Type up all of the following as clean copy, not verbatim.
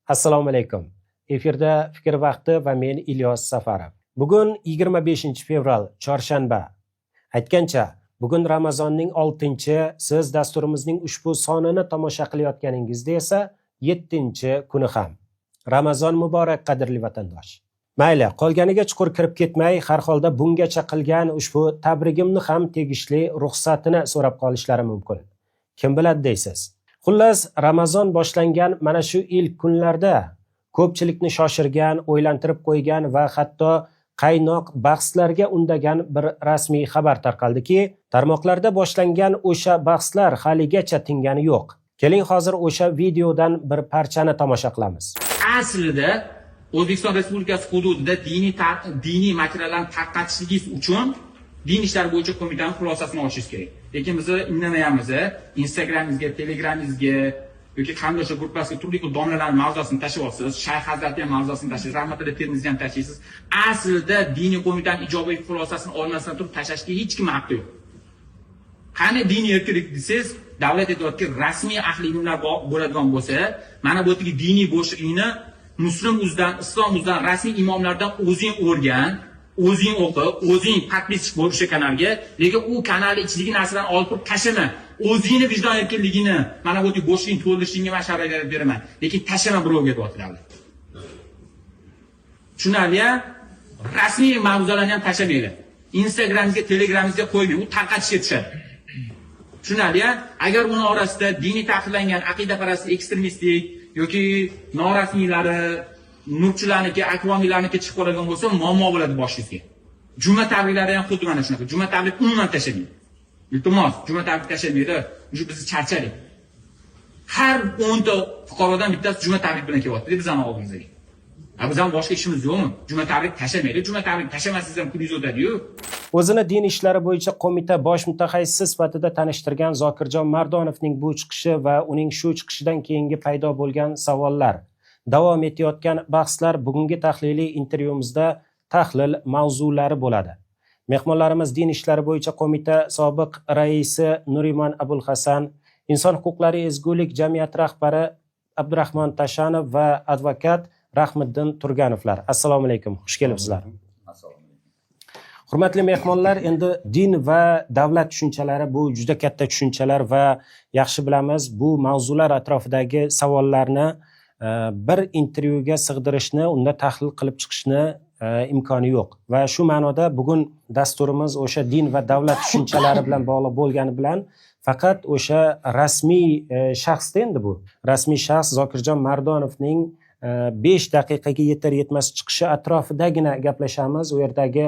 Assalomu alaykum. Efirda Fikr vaqti va men Ilyos Safarov. Bugun 25 fevral, chorshanba. Aytgancha, bugun Ramazonning 6-chi, siz dasturimizning ushbu sonini tomosha qilayotganingizda esa 7-chi kuni ham. Ramazon muborak, qadrli vatandosh. Mayli, qolganiga chuqur kirib ketmay, har holda bungacha qilgan ushbu tabrigimni ham tegishli ruxsatini so'rab qolishlari mumkin. Kim biladi deysiz? Xullas, Ramazon boshlangan mana shu ilk kunlarda ko'pchilikni shoshirgan, o'ylantirib qo'ygan va hatto qaynoq bahslarga undagan bir rasmiy xabar tarqaldiki, tarmoqlarda boshlangan o'sha bahslar haligacha tingani yo'q. Keling hozir o'sha videodan bir parchani tomosha qilamiz. Aslida O'zbekiston Respublikasi hududida diniy materiallarni tarqatishingiz uchun din ishlari bo'yicha qo'mitaning xulosasini olishingiz kerak. Lekin biz indamayapmiz. Instagramingizga, Telegramingizga yoki qanday o'sha gruppasiga turli xil domlalarning mavzusini tashlayapsiz, Shayx Hazratning mavzusini tashlaysiz, Rahmatilla Termizni ham tashlaysiz. Aslida diniy qo'mitaning ijobiy xulosasini olmasdan turib tashlashga hech kim haqqi yo'q. Qani diniy erkinlik desangiz, davlat aytayotgan rasmiy ahli ilmlar bo'ladigan bo'lsa, mana bu yerdagi diniy bo'shliqni Muslim uzdan, Islom uzdan rasmiy imomlardan o'zing o'rgan, o'zing o'qi, o'zing podpischik bo'l o'sha kanalga, lekin u kanalning ichidagi narsalarni olib turib tashlama. O'zingni vijdon erkinligini, mana bu yerdagi bo'shlikni to'ldirishingga men sharoit beraman, lekin tashlama birovga deyaptilar. Tushunarli? Rasmiy mavzularni ham tashlamaydi. Instagramga, Telegramga qo'ymang, u tarqatishga tushadi. Tushunarli? Agar uni orasida diniy ta'qidlangan aqidaparast ekstremistik yoki norasmiylari, nurchilarniki, akvamiylarniki chiqib qoladigan bo'lsa, muammo bo'ladi boshingizga. Juma tabriklari ham xuddi mana shunaqa. Juma tabrik umuman tashlamang. Iltimos, juma tabrik tashlamaydi. Shu bizni charchadik. Har 10 ta fuqarodan bittasi juma tabrik bilan kelyapti, bizning oldimizga. Biz ham boshqa ishimiz yo'qmi? Juma tabrik tashlamaydi. Juma tabrik tashlamasangiz ham kuningiz o'tadi-yu. O'zini din ishlari bo'yicha qo'mita bosh mutaxassisi sifatida tanishtirgan Zokirjon Mardonovning bu chiqishi va uning shu chiqishidan keyingi paydo bo'lgan savollar, davom etayotgan bahslar bugungi tahliliy intervyumizda tahlil mavzulari bo'ladi. Mehmonlarimiz din ishlari bo'yicha qo'mita sobiq raisi Nurimon Abulhasan, Inson huquqlari ezgulik jamiyati rahbari Abdurahmon Tashanov va advokat Rahmiddin Turganovlar. Assalomu alaykum, xush kelibsizlar. Hurmatli mehmonlar, endi din va davlat tushunchalari bu juda katta tushunchalar va yaxshi bilamiz, bu mavzular atrofidagi savollarni bir intervyuga sig'dirishni, unda tahlil qilib chiqishni imkoni yo'q. Va shu ma'noda bugun dasturimiz o'sha din va davlat tushunchalari bilan bog'liq bo'lgani bilan faqat o'sha rasmiy shaxsda, endi bu rasmiy shaxs Zokirjon Mardonovning 5 daqiqaga yetar yetmas chiqishi atrofidagina gaplashamiz. U yerdagi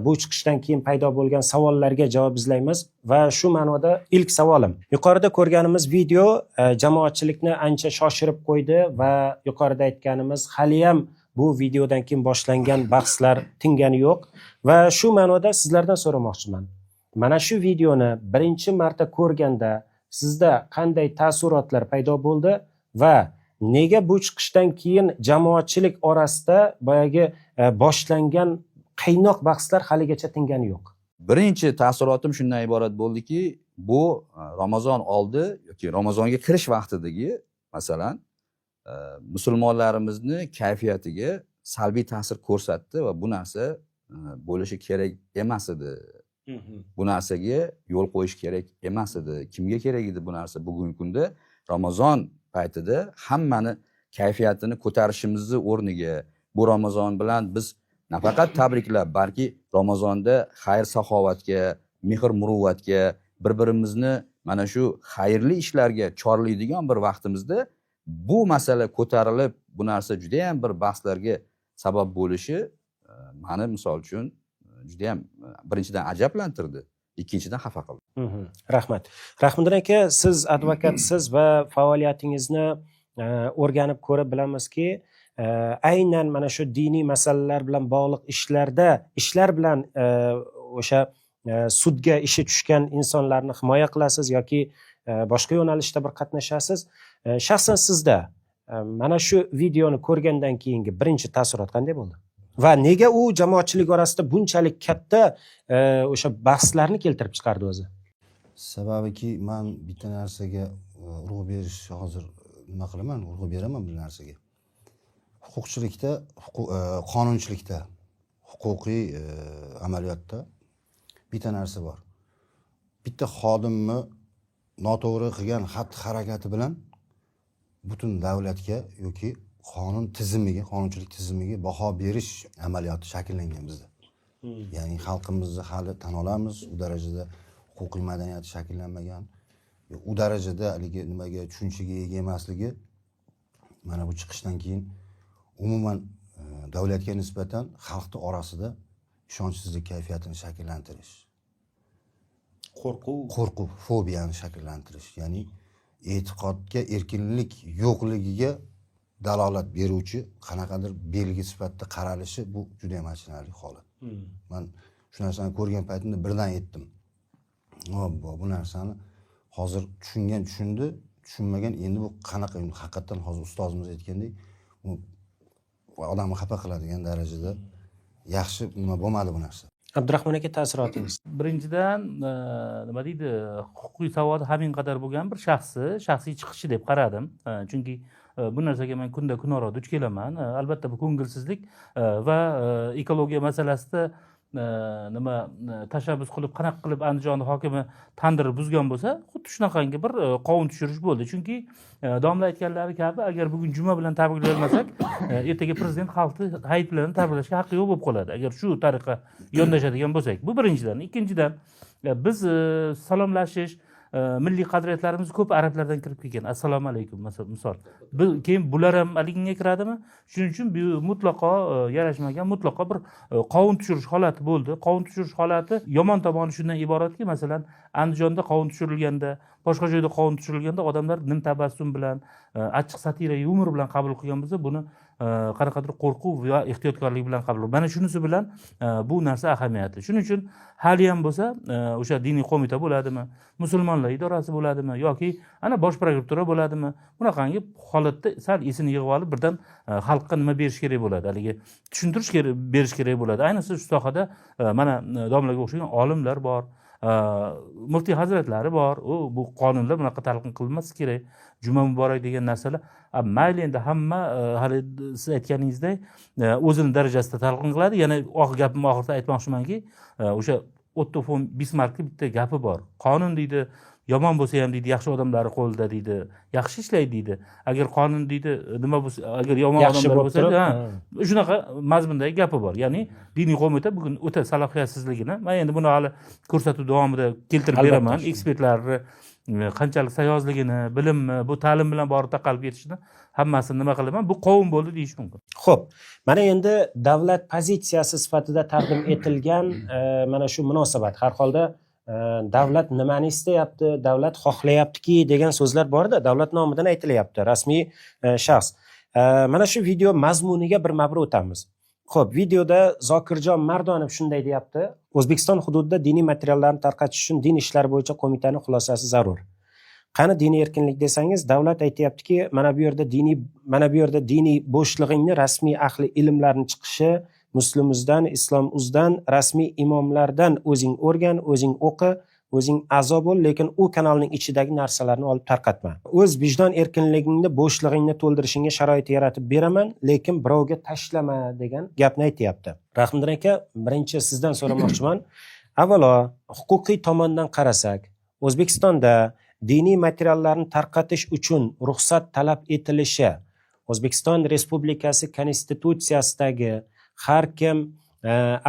bu chiqishdan keyin paydo bo'lgan savollarga javob izlaymiz va shu ma'noda ilk savolim. Yuqorida ko'rganimiz video jamoatchilikni ancha shoshirib qo'ydi va yuqorida aytganimiz hali ham bu videodan keyin boshlangan bahslar tingani yo'q va shu ma'noda sizlardan so'ramoqchiman. Mana shu videoni birinchi marta ko'rganda sizda qanday taassurotlar paydo bo'ldi va nega bu chiqishdan keyin jamoatchilik orasida boyagi boshlangan qaynoq bahslar haligacha tingani yo'q? Birinchi taassurotim shundan iborat bo'ldiki, bu Ramazon oldi yoki Ramazonga kirish vaqtidagi masalan musulmonlarimizni kayfiyatiga salbiy ta'sir ko'rsatdi va bu narsa bo'lishi kerak emas edi. Bu narsaga yo'l qo'yish kerak emas edi. Kimga kerak edi bu narsa? Bugungi kunda Ramazon paytida hammani kayfiyatini ko'tarishimizni o'rniga bu Ramazon bilan biz nafaqat tabriklab, balki Ramazonda xayr saxovatga, mehr muruvvatga, bir-birimizni mana shu xayrli ishlarga chorlaydigan bir vaqtimizda bu masala ko'tarilib, bu narsa juda ham bir bahslarga sabab bo'lishi meni misol uchun juda ham birinchidan ajablantirdi, ikkinchidan xafa qildi. Rahmat. Rahmiddin aka, siz advokatsiz va faoliyatingizni o'rganib ko'rib bilamizki, aynan mana shu diniy masalalar bilan bog'liq ishlar bilan o'sha sudga ishi tushgan insonlarni himoya qilasiz yoki boshqa yo'nalishda bir qatnashasiz. Shaxsan sizda mana shu videoni ko'rgandan keyingi birinchi taassurot qanday bo'ldi? Va nega u jamoatchilik orasida bunchalik katta o'sha bahslarni keltirib chiqardi o'zi? Sababiki men bitta narsaga urg'u berish hozir nima qilaman, urg'u beraman bu narsaga. huquqchilikda, qonunchilikda, huquqiy amaliyotda bitta narsa bor. Bitta xodimni noto'g'ri qilgan xatti-harakati bilan butun davlatga yoki qonun tizimiga, qonunchilik tizimiga baho berish amaliyoti shakllangan bizda. Ya'ni xalqimizni hali tan olamiz, u darajada huquqiy madaniyati shakllanmagan, u darajada haligi nimaga tushunchaga ega emasligi mana bu chiqishdan keyin umuman davlatga nisbatan xalqni orasida ishonchsizlik kayfiyatini shakllantirish, qo'rquv, fobiyani shakllantirish, ya'ni e'tiqodga erkinlik yo'qligiga dalolat beruvchi qanaqadir belgi sifatida qaralishi bu juda ham achinarli holat. Men shu narsani ko'rgan paytimda birdan aytdim. Bu narsani hozir tushungan tushundi, tushunmagan endi bu qanaqa, haqiqatan hozir ustozimiz aytgandek, u odamni xafa qiladigan darajada yaxshi nima bo'lmadi bu narsa. Abdurahmon aka, taassurotingiz? Birinchidan nima deydi, huquqiy savodi hamin qadar bo'lgan bir shaxsiy chiqishi deb qaradim. Chunki bu narsaga men kunda kunora duch kelaman. Albatta bu ko'ngilsizlik va ekologiya masalasida nima tashabbus qilib, qanaqa qilib Andijon hokimi tandirni buzgan bo'lsa, xuddi shunaqangi bir qovun tushirish bo'ldi. Chunki domla aytganlari kabi, agar bugun juma bilan tabriklayolmasak, ertaga prezident xalqni hayit bilan tabriklashga haqqi yo'q bo'lib qoladi. Agar shu tariqa yondashadigan bo'lsak. Bu birinchidan. Ikkinchidan, biz salomlashish, milliy qadriyatlarimiz ko'p arablardan kirib kelgan. Assalomu alaykum misol. Keyin bular ham aliginga kiradimi? Shuning uchun bu mutlaqo yarashmagan, mutlaqo bir qovun tushirish holati bo'ldi. Qovun tushirish holati yomon tomoni shundan iboratki, masalan, Andijonda qovun tushirilganda, boshqa joyda qovun tushirilganda odamlar nim tabassum bilan, achchiq satira yumor bilan qabul qilgan bo'lsa, buni qanaqadir qo'rquv va ehtiyotkorlik bilan qabul qilgan. Mana shunisi bilan bu narsa ahamiyatli. Shuning uchun hali ham bo'lsa, o'sha diniy qo'mita bo'ladimi, musulmonlar idorasi bo'ladimi yoki ana bosh prokuratura bo'ladimi, bunaqangi holatda sal esini yig'ib olib birdan xalqqa nima berish kerak bo'ladi, haligi tushuntirish berish kerak bo'ladi. Ayniqsa shu sohada mana domlaga o'xshagan olimlar bor, muftiy hazratlari bor. Bu qonunlar bunaqa talqin qilinmasi kerak. Juma muborak degan narsalar mayli endi hamma hali siz aytganingizdek o'zini darajasida talqin qiladi. Yana gapimni oxirida aytmoqchimanki, o'sha Otto von Bismarckning bitta gapi bor. Qonun deydi, yomon bo'lsa ham deydi, yaxshi odamlar qo'lida deydi, yaxshi ishlaydi deydi. Agar qonun deydi, nima bo'lsa, agar yomon odamlar bo'lsa, shunaqa mazmundagi gapi bor. Ya'ni diniy qo'mita bugun o'ta salohiyatsizligini, men endi buni hali ko'rsatuv davomida keltirib beraman. Ekspertlarni qanchalik sayozligini, bilimni, bu ta'lim bilan borib taqalib ketishini hammasini nima qilaman, bu qovun bo'ldi deyish mumkin. Xo'p, mana endi davlat pozitsiyasi sifatida taqdim etilgan mana shu munosabat, har holda davlat nimani istayapti, davlat xohlayaptiki degan so'zlar bor-da, davlat nomidan aytilyapti, rasmiy shaxs. Mana shu video mazmuniga bir marta o'tamiz. Xo'p, videoda Zokirjon Mardonov shunday deyapti: O'zbekiston hududida diniy materiallarni tarqatish uchun din ishlari bo'yicha qo'mitaning xulosasi zarur. Qani diniy erkinlik desangiz, davlat aytayaptiki, mana bu yerda diniy bo'shlig'ingni rasmiy ahli ilmlarni chiqishi, Muslimuzdan, Islomuzdan, rasmiy imomlardan o'zing o'rgan, o'zing o'qi, o'zing a'zo bo'l, lekin u kanalning ichidagi narsalarni olib tarqatma. O'z vijdon erkinligingni, bo'shlig'ingni to'ldirishingga sharoit yaratib beraman, lekin birovga tashlama degan gapni aytayapti. Rahmiddin aka, birinchi sizdan so'ramoqchiman. Avvalo, huquqiy tomondan qarasak, O'zbekistonda diniy materiallarni tarqatish uchun ruxsat talab etilishi O'zbekiston Respublikasi Konstitutsiyasidagi har kim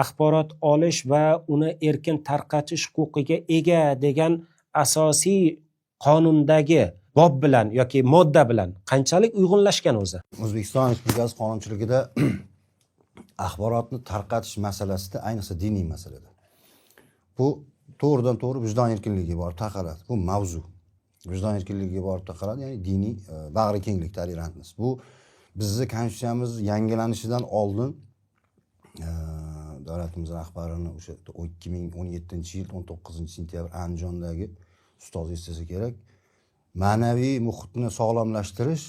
axborot olish va uni erkin tarqatish huquqiga ega degan asosiy qonundagi bob bilan yoki modda bilan qanchalik uyg'unlashgan o'zi? O'zbekiston Respublikasi qonunchiligida axborotni tarqatish masalasida, ayniqsa diniy masalada, bu to'g'ridan to'g'ri vijdon erkinligiga borib taqaladi. Bu mavzu vijdon erkinligiga borib taqaladi, ya'ni diniy bag'rikenglik, tolerantmiz. Bu bizni konstitutsiyamiz yangilanishidan oldin davlatimiz rahbarini o'sha 2017-yil 19-sentyabr Andijondagi ustoz eslasa kerak, ma'naviy muhitni sog'lomlashtirish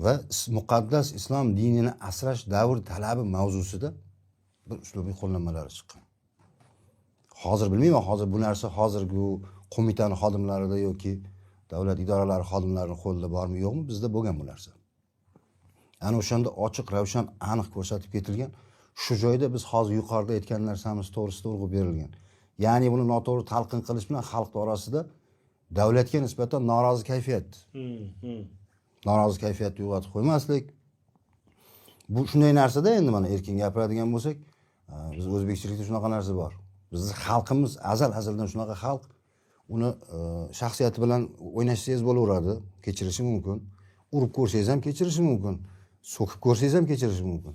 va muqaddas islom dinini asrash davr talabi mavzusida bir uslubiy qo'llanmalari chiqqan. Hozir bilmayman, hozir bu narsa hozirgi qo'mitani xodimlarida yoki davlat idoralari xodimlarining qo'lida bormi yo'qmi, bizda bo'lgan bu narsa. ana o'shanda ochiq ravshan aniq ko'rsatib ketilgan. Shu joyda biz hozir yuqorida aytgan narsamiz to'g'risida urg'u berilgan. Ya'ni buni noto'g'ri talqin qilish bilan xalq orasida davlatga nisbatan norozi kayfiyat, norozi kayfiyatni uyg'otib qo'ymaslik. Bu shunday narsada endi mana erkin gapiradigan bo'lsak, biz o'zbekchilikda shunaqa narsa bor. Bizning xalqimiz azaldan shunaqa xalq, uni shaxsiyati bilan o'ynashsangiz bo'laveradi, kechirishi mumkin. Urib ko'rsangiz ham kechirishi mumkin. So'kib ko'rsangiz ham kechirishi mumkin.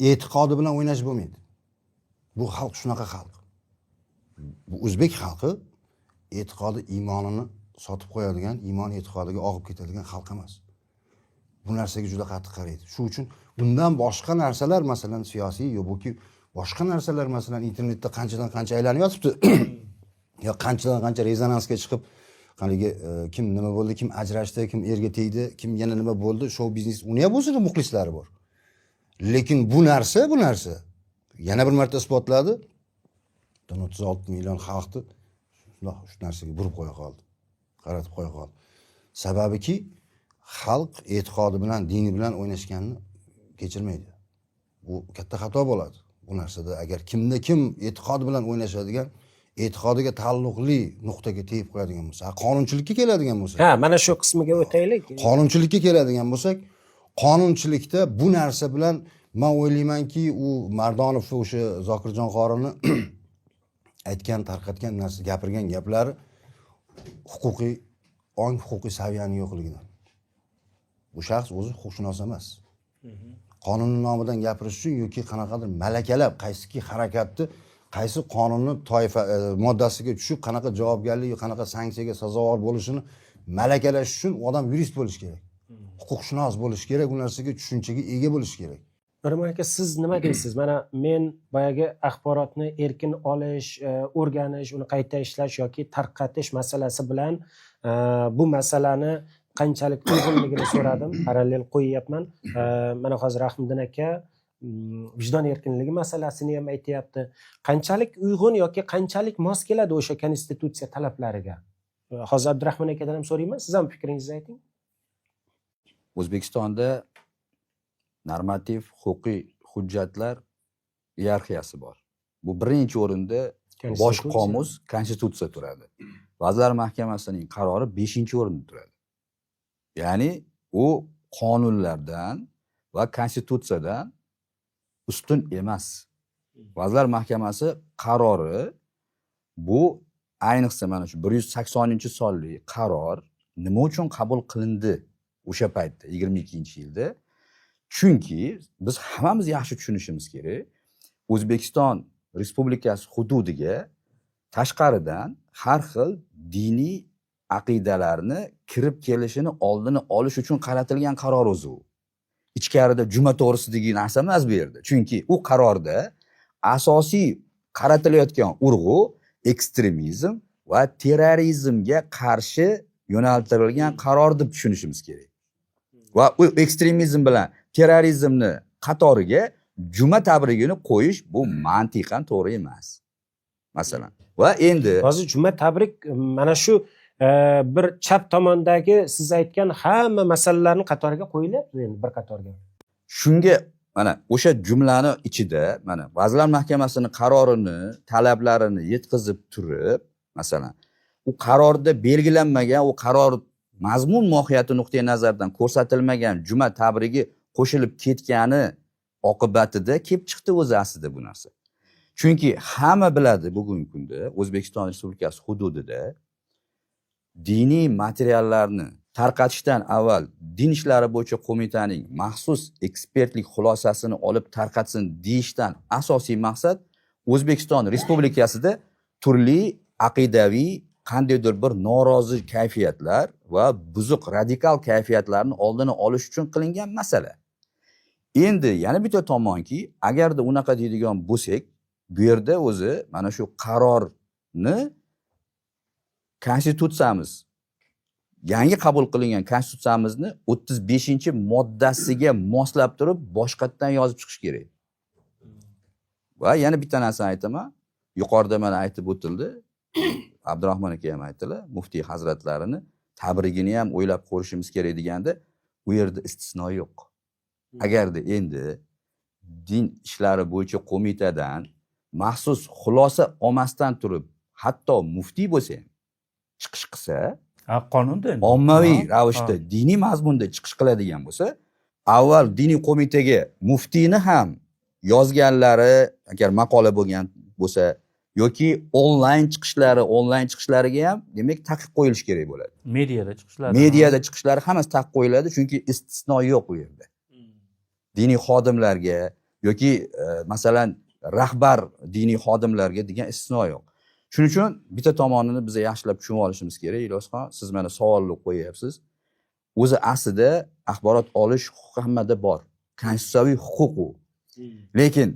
E'tiqodi bilan o'ynash bo'lmaydi. Bu xalq shunaqa xalq. Bu o'zbek xalqi e'tiqodi iymonini sotib qo'yadigan, iymon e'tiqodiga og'ib ketadigan xalq emas. Bu narsaga juda qattiq qaraydi. Shu uchun bundan boshqa narsalar, masalan siyosiy yoki boshqa narsalar, masalan internetda qanchadan qancha aylanib yotibdi. yo qanchadan qancha rezonansga chiqib, haligi kim nima bo'ldi, kim ajrashdi, kim erga tegdi, kim yana nima bo'ldi, shou biznes, uni ham o'zini muxlislari bor. Lekin bu narsa yana bir marta isbotladi. 36 million xalqni shu narsaga burib qo'ya qoldi. Qaratib qo'ya qoldi. Sababiki xalq e'tiqodi bilan, dini bilan o'ynashganni kechirmaydi. Bu katta xato bo'ladi. Bu narsada agar kimda kim e'tiqodi bilan o'ynashadigan, e'tiqodiga taalluqli nuqtaga tegib qo'yadigan bo'lsa, qonunchilikka keladigan bo'lsa. Ha, mana shu qismiga o'taylik. Qonunchilikka keladigan bo'lsak, qonunchilikda bu narsa bilan men o'ylaymanki, u Mardonov o'sha Zokirjon qorini aytgan, tarqatgan narsa, gapirgan gaplari huquqiy saviyani yo'qligidan. Bu shaxs o'zi huquqshunos emas. Qonunning nomidan gapirish uchun yoki qanaqadir malakalab qaysiki harakatni, qaysi qonunning toifa moddasiga tushib, qanaqa javobgarlik, qanaqa sanksiyaga sazovor bo'lishini malakalash uchun odam yurist bo'lish kerak. Huquqshunos bo'lish kerak, bu narsaga tushunchaga ega bo'lish kerak. Nurman aka, siz nima deysiz? Mana men boyagi axborotni erkin olish, o'rganish, uni qayta ishlash yoki tarqatish masalasi bilan bu masalani qanchalik uyg'unligini so'radim, parallel qo'yyapman. Mana hozir Rahmiddin aka vijdon erkinligi masalasini ham aytayapti. Qanchalik uyg'un yoki qanchalik mos keladi o'sha konstitutsiya talablariga? Hozir Abdurahmon akadan ham so'rayman, siz ham fikringizni ayting. O'zbekistonda normativ huquqiy hujjatlar iyerarxiyasi bor. Bu birinchi o'rinda bosh qomus konstitutsiya turadi. Vazirlar Mahkamasining qarori 5-o'rinda turadi. Ya'ni u qonunlardan va konstitutsiyadan ustun emas. Vazirlar Mahkamasi qarori bu ayniqsa mana shu 180-sonli qaror nima uchun qabul qilindi o'sha paytda 22-yilda? Chunki biz hammamiz yaxshi tushunishimiz kerak, O'zbekiston Respublikasi hududiga tashqaridan har xil diniy aqidalarni kirib kelishini oldini olish uchun qaratilgan qaror o'zi u. Ichkarida juma to'g'risidagi narsa emas bu yerda. Chunki u qarorda asosiy qaratilayotgan urg'u ekstremizm va terrorizmga qarshi yo'naltirilgan qaror deb tushunishimiz kerak. Va u ekstremizm bilan terrorizmni qatoriga juma tabrigini qo'yish bu mantiqan to'g'ri emas. Masalan. Va endi hozir juma tabrik mana shu bir chap tomondagi siz aytgan hamma masalalarning qatoriga qo'yilyapti endi bir qatorga. Shunga mana o'sha jumlani ichida mana Vazirlar Mahkamasining qarorini, talablarini yetkazib turib, masalan, u qarorda belgilanmagan, u qaror mazmun mohiyati nuqtai nazaridan ko'rsatilmagan juma tabrigi qo'shilib ketgani oqibatida kelib chiqdi o'zi aslida bu narsa. Chunki hamma biladi bugungi kunda O'zbekiston Respublikasi hududida diniy materiallarni tarqatishdan avval Din ishlari bo'yicha qo'mitaning maxsus ekspertlik xulosasini olib tarqatsin deyishdan asosiy maqsad O'zbekiston Respublikasida turli aqidaviy qandaydir bir norozi kayfiyatlar va buzuq radikal kayfiyatlarni oldini olish uchun qilingan masala. Endi yana bitta tomonki, agarda unaqa deydigan bo'lsak, bu yerda o'zi mana shu qarorni konstitutsiyamiz, yangi qabul qilingan konstitutsiyamizni 35-moddasiga moslab turib boshqatdan yozib chiqish kerak. Va yana bitta narsani aytaman, yuqorida mana aytib o'tildi, Abdurahmon aka ham aytdilar, muftiy hazratlarini tabrigini ham o'ylab ko'rishimiz kerak deganda, u yerda istisno yo'q. agarda endi din ishlari bo'yicha qo'mitadan maxsus xulosa olmasdan turib hatto muftiy bo'lsa ham chiqish qilsa, qonunda endi ommaviy Ha, ravishda diniy mazmunda chiqish qiladigan bo'lsa, avval diniy qo'mitaga muftiyni ham yozganlari agar maqola bo'lgan bo'lsa yoki onlayn chiqishlariga ham demak taqiq qo'yilishi kerak bo'ladi. mediada chiqishlari Mediada chiqishlari hammasi taqiq qo'yiladi, chunki istisno yo'q u yerda. Diniy xodimlarga yoki masalan rahbar diniy xodimlarga degan istisno yo'q. Shuning uchun bitta tomonini biz yaxshilab tushunib olishimiz kerak. Ilyosxon, siz mana savolni qo'yapsiz. O'zi aslida axborot olish huquqi hammada bor. Konstitutsiyaviy huquq u. Lekin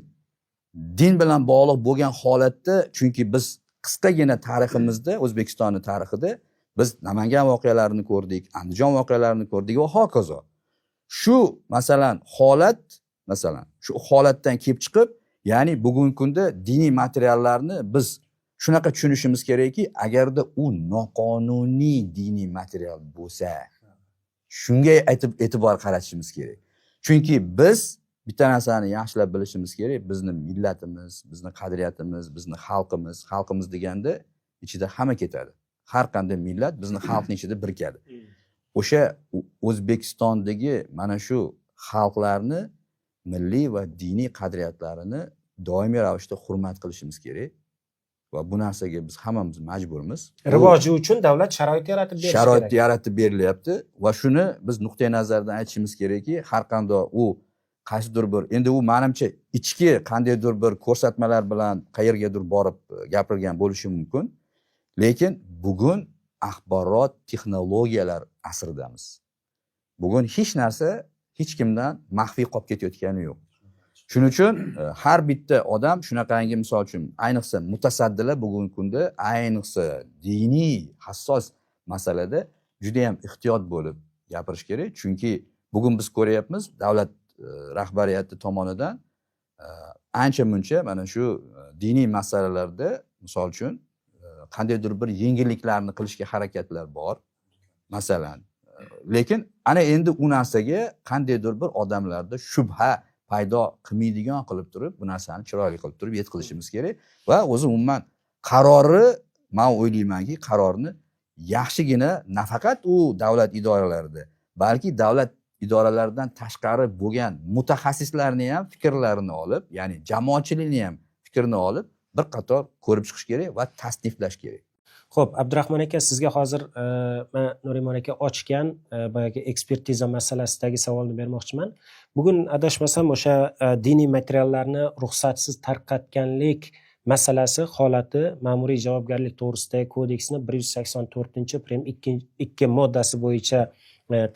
din bilan bog'liq bo'lgan holatda, chunki biz qisqagina tariximizda, O'zbekistonning tarixida biz Namangan voqealarini ko'rdik, Andijon voqealarini ko'rdik va hokazo. Shu holatdan kelib chiqib, ya'ni bugungi kunda diniy materiallarni biz shunaqa tushunishimiz kerakki, agarda u noqonuniy diniy material bo'lsa, shunga e'tibor qaratishimiz kerak. Chunki biz bitta narsani yaxshilab bilishimiz kerak, bizni millatimiz, bizni qadriyatimiz, bizni xalqimiz deganda ichida hamma ketadi. Har qanday millat bizni xalqning ichida birikadi. O'sha O'zbekistondagi mana shu xalqlarni milliy va diniy qadriyatlarini doimiy ravishda hurmat qilishimiz kerak va bu narsaga biz hammamiz majburmiz. Rivoji uchun davlat sharoit yaratib berishi kerak. Sharoit yaratib berilyapti va shuni biz nuqtai nazardan aytishimiz kerakki, har qanday u qaysidir bir, endi u menimcha ichki qandaydir bir ko'rsatmalar bilan qayergadir borib gapirgan bo'lishi mumkin. Lekin bugun axborot texnologiyalar asridamiz. Bugun hech narsa hech kimdan maxfiy qolib ketayotgani yo'q. Shuning uchun har bitta odam shunaqangi, misol uchun, ayniqsa mutasaddilar bugungi kunda ayniqsa diniy hassos masalada juda ham ehtiyot bo'lib gapirish kerak. Chunki bugun biz ko'ryapmiz, davlat rahbariyati tomonidan ancha-muncha mana shu diniy masalalarda, misol uchun, qandaydir bir yengilliklarni qilishga harakatlar bor. Masalan, lekin ana endi u narsaga qandaydir bir odamlarda shubha paydo qilmaydigan qilib turib, bu narsani chiroyli qilib turib yetkazishimiz kerak va o'zi umuman qarori, men o'ylaymanki, qarorni yaxshigina nafaqat u davlat idoralarida, balki davlat idoralaridan tashqari bo'lgan mutaxassislarni ham fikrlarini olib, ya'ni jamoatchilikni ham fikrini olib, bir qator ko'rib chiqish kerak va tasniflash kerak. Xo'p, Abdurahmon aka, sizga hozir men Nurimon aka ochgan boyagi ekspertiza masalasidagi savolni bermoqchiman. Bugun adashmasam o'sha diniy materiallarni ruxsatsiz tarqatganlik masalasi holati ma'muriy javobgarlik to'g'risidagi kodeksning 184-prim 2 moddasi bo'yicha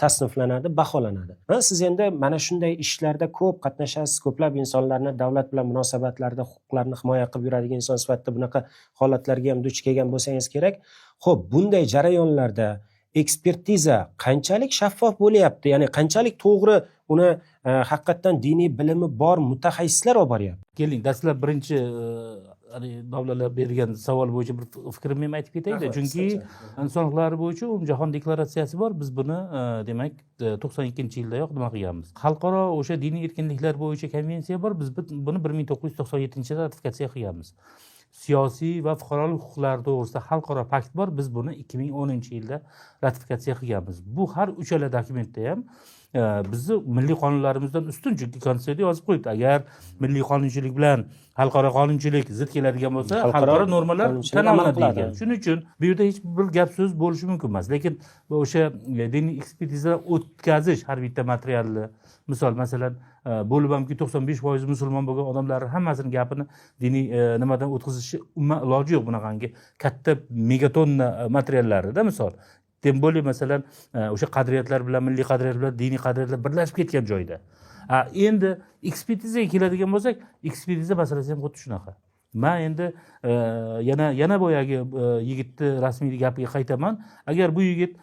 tasniflanadi, baholanadi. Siz endi mana shunday ishlarda ko'p qatnashasiz, ko'plab insonlarni davlat bilan munosabatlarda huquqlarini himoya qilib yuradigan inson sifatida bunaqa holatlarga ham duch kelgan bo'lsangiz kerak. Xo'p, bunday jarayonlarda ekspertiza qanchalik shaffof bo'lyapti? Ya'ni qanchalik to'g'ri uni haqiqatdan diniy bilimi bor mutaxassislar olib boryapti? Keling, dastlab birinchi davlatlar bergan savol bo'yicha bir fikrimni ham aytib ketaydi. Chunki inson huquqlari bo'yicha umumjahon deklaratsiyasi bor. Biz buni demak 92-yildayoq nima qilganmiz. Xalqaro o'sha diniy erkinliklar bo'yicha konvensiya bor. Biz buni 1997-yilda ratifikatsiya qilganmiz. Siyosiy va fuqarolik huquqlari to'g'risida xalqaro pakt bor. Biz buni 2010-yilda ratifikatsiya qilganmiz. Bu har uchala dokumentda ham bizni milliy qonunlarimizdan ustun, chunki konstitutsiyada yozib qo'yibdi. Agar milliy qonunchilik bilan xalqaro qonunchilik zid keladigan bo'lsa, xalqaro normalar tan olinadi degan. Shuning uchun bu yerda hech bir gap so'z bo'lishi mumkin emas. Lekin o'sha diniy ekspertiza o'tkazish har bitta materialni, masalan, bo'lib hamki 95% musulmon bo'lgan odamlarning hammasini gapini diniy nimadan o'tkazishi umuman iloji yo'q bunaqangi katta megatonna materiallarida, misol. Tem bo'lib masalan o'sha qadriyatlar bilan, milliy qadriyatlar bilan diniy qadriyatlar birlashib ketgan joyda. Endi ekspertizaga keladigan bo'lsak, ekspertiza masalasi ham xuddi shunaqa. Men endi yana boyagi yigitni rasmiy gapiga qaytaman. Agar bu yigit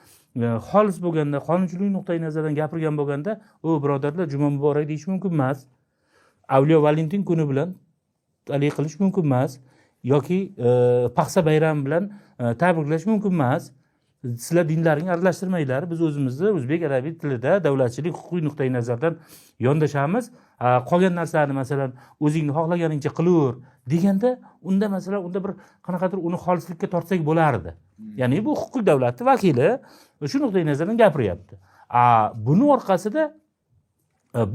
xolis bo'lganda, qonunchilik nuqtai nazaridan gapirgan bo'lganda, "O birodarlar, juma muborak" deyish mumkin emas. Avliyo Valentin kuni bilan alik qilish mumkin emas yoki paxsa bayrami bilan tabriklash mumkin emas. sizlar dinlaringni aralashtirmanglar, biz o'zimizni o'zbek adabiy tilida davlatchilik huquqiy nuqtai nazardan yondashamiz. Qolgan narsani masalan o'zingni xohlaganingcha qilaver deganda unda masalan unda bir qanaqadir uni xolislikka tortsak bo'lardi. Ya'ni bu huquqiy davlatning vakili shu nuqtai nazardan gapiryapti. Buni orqasida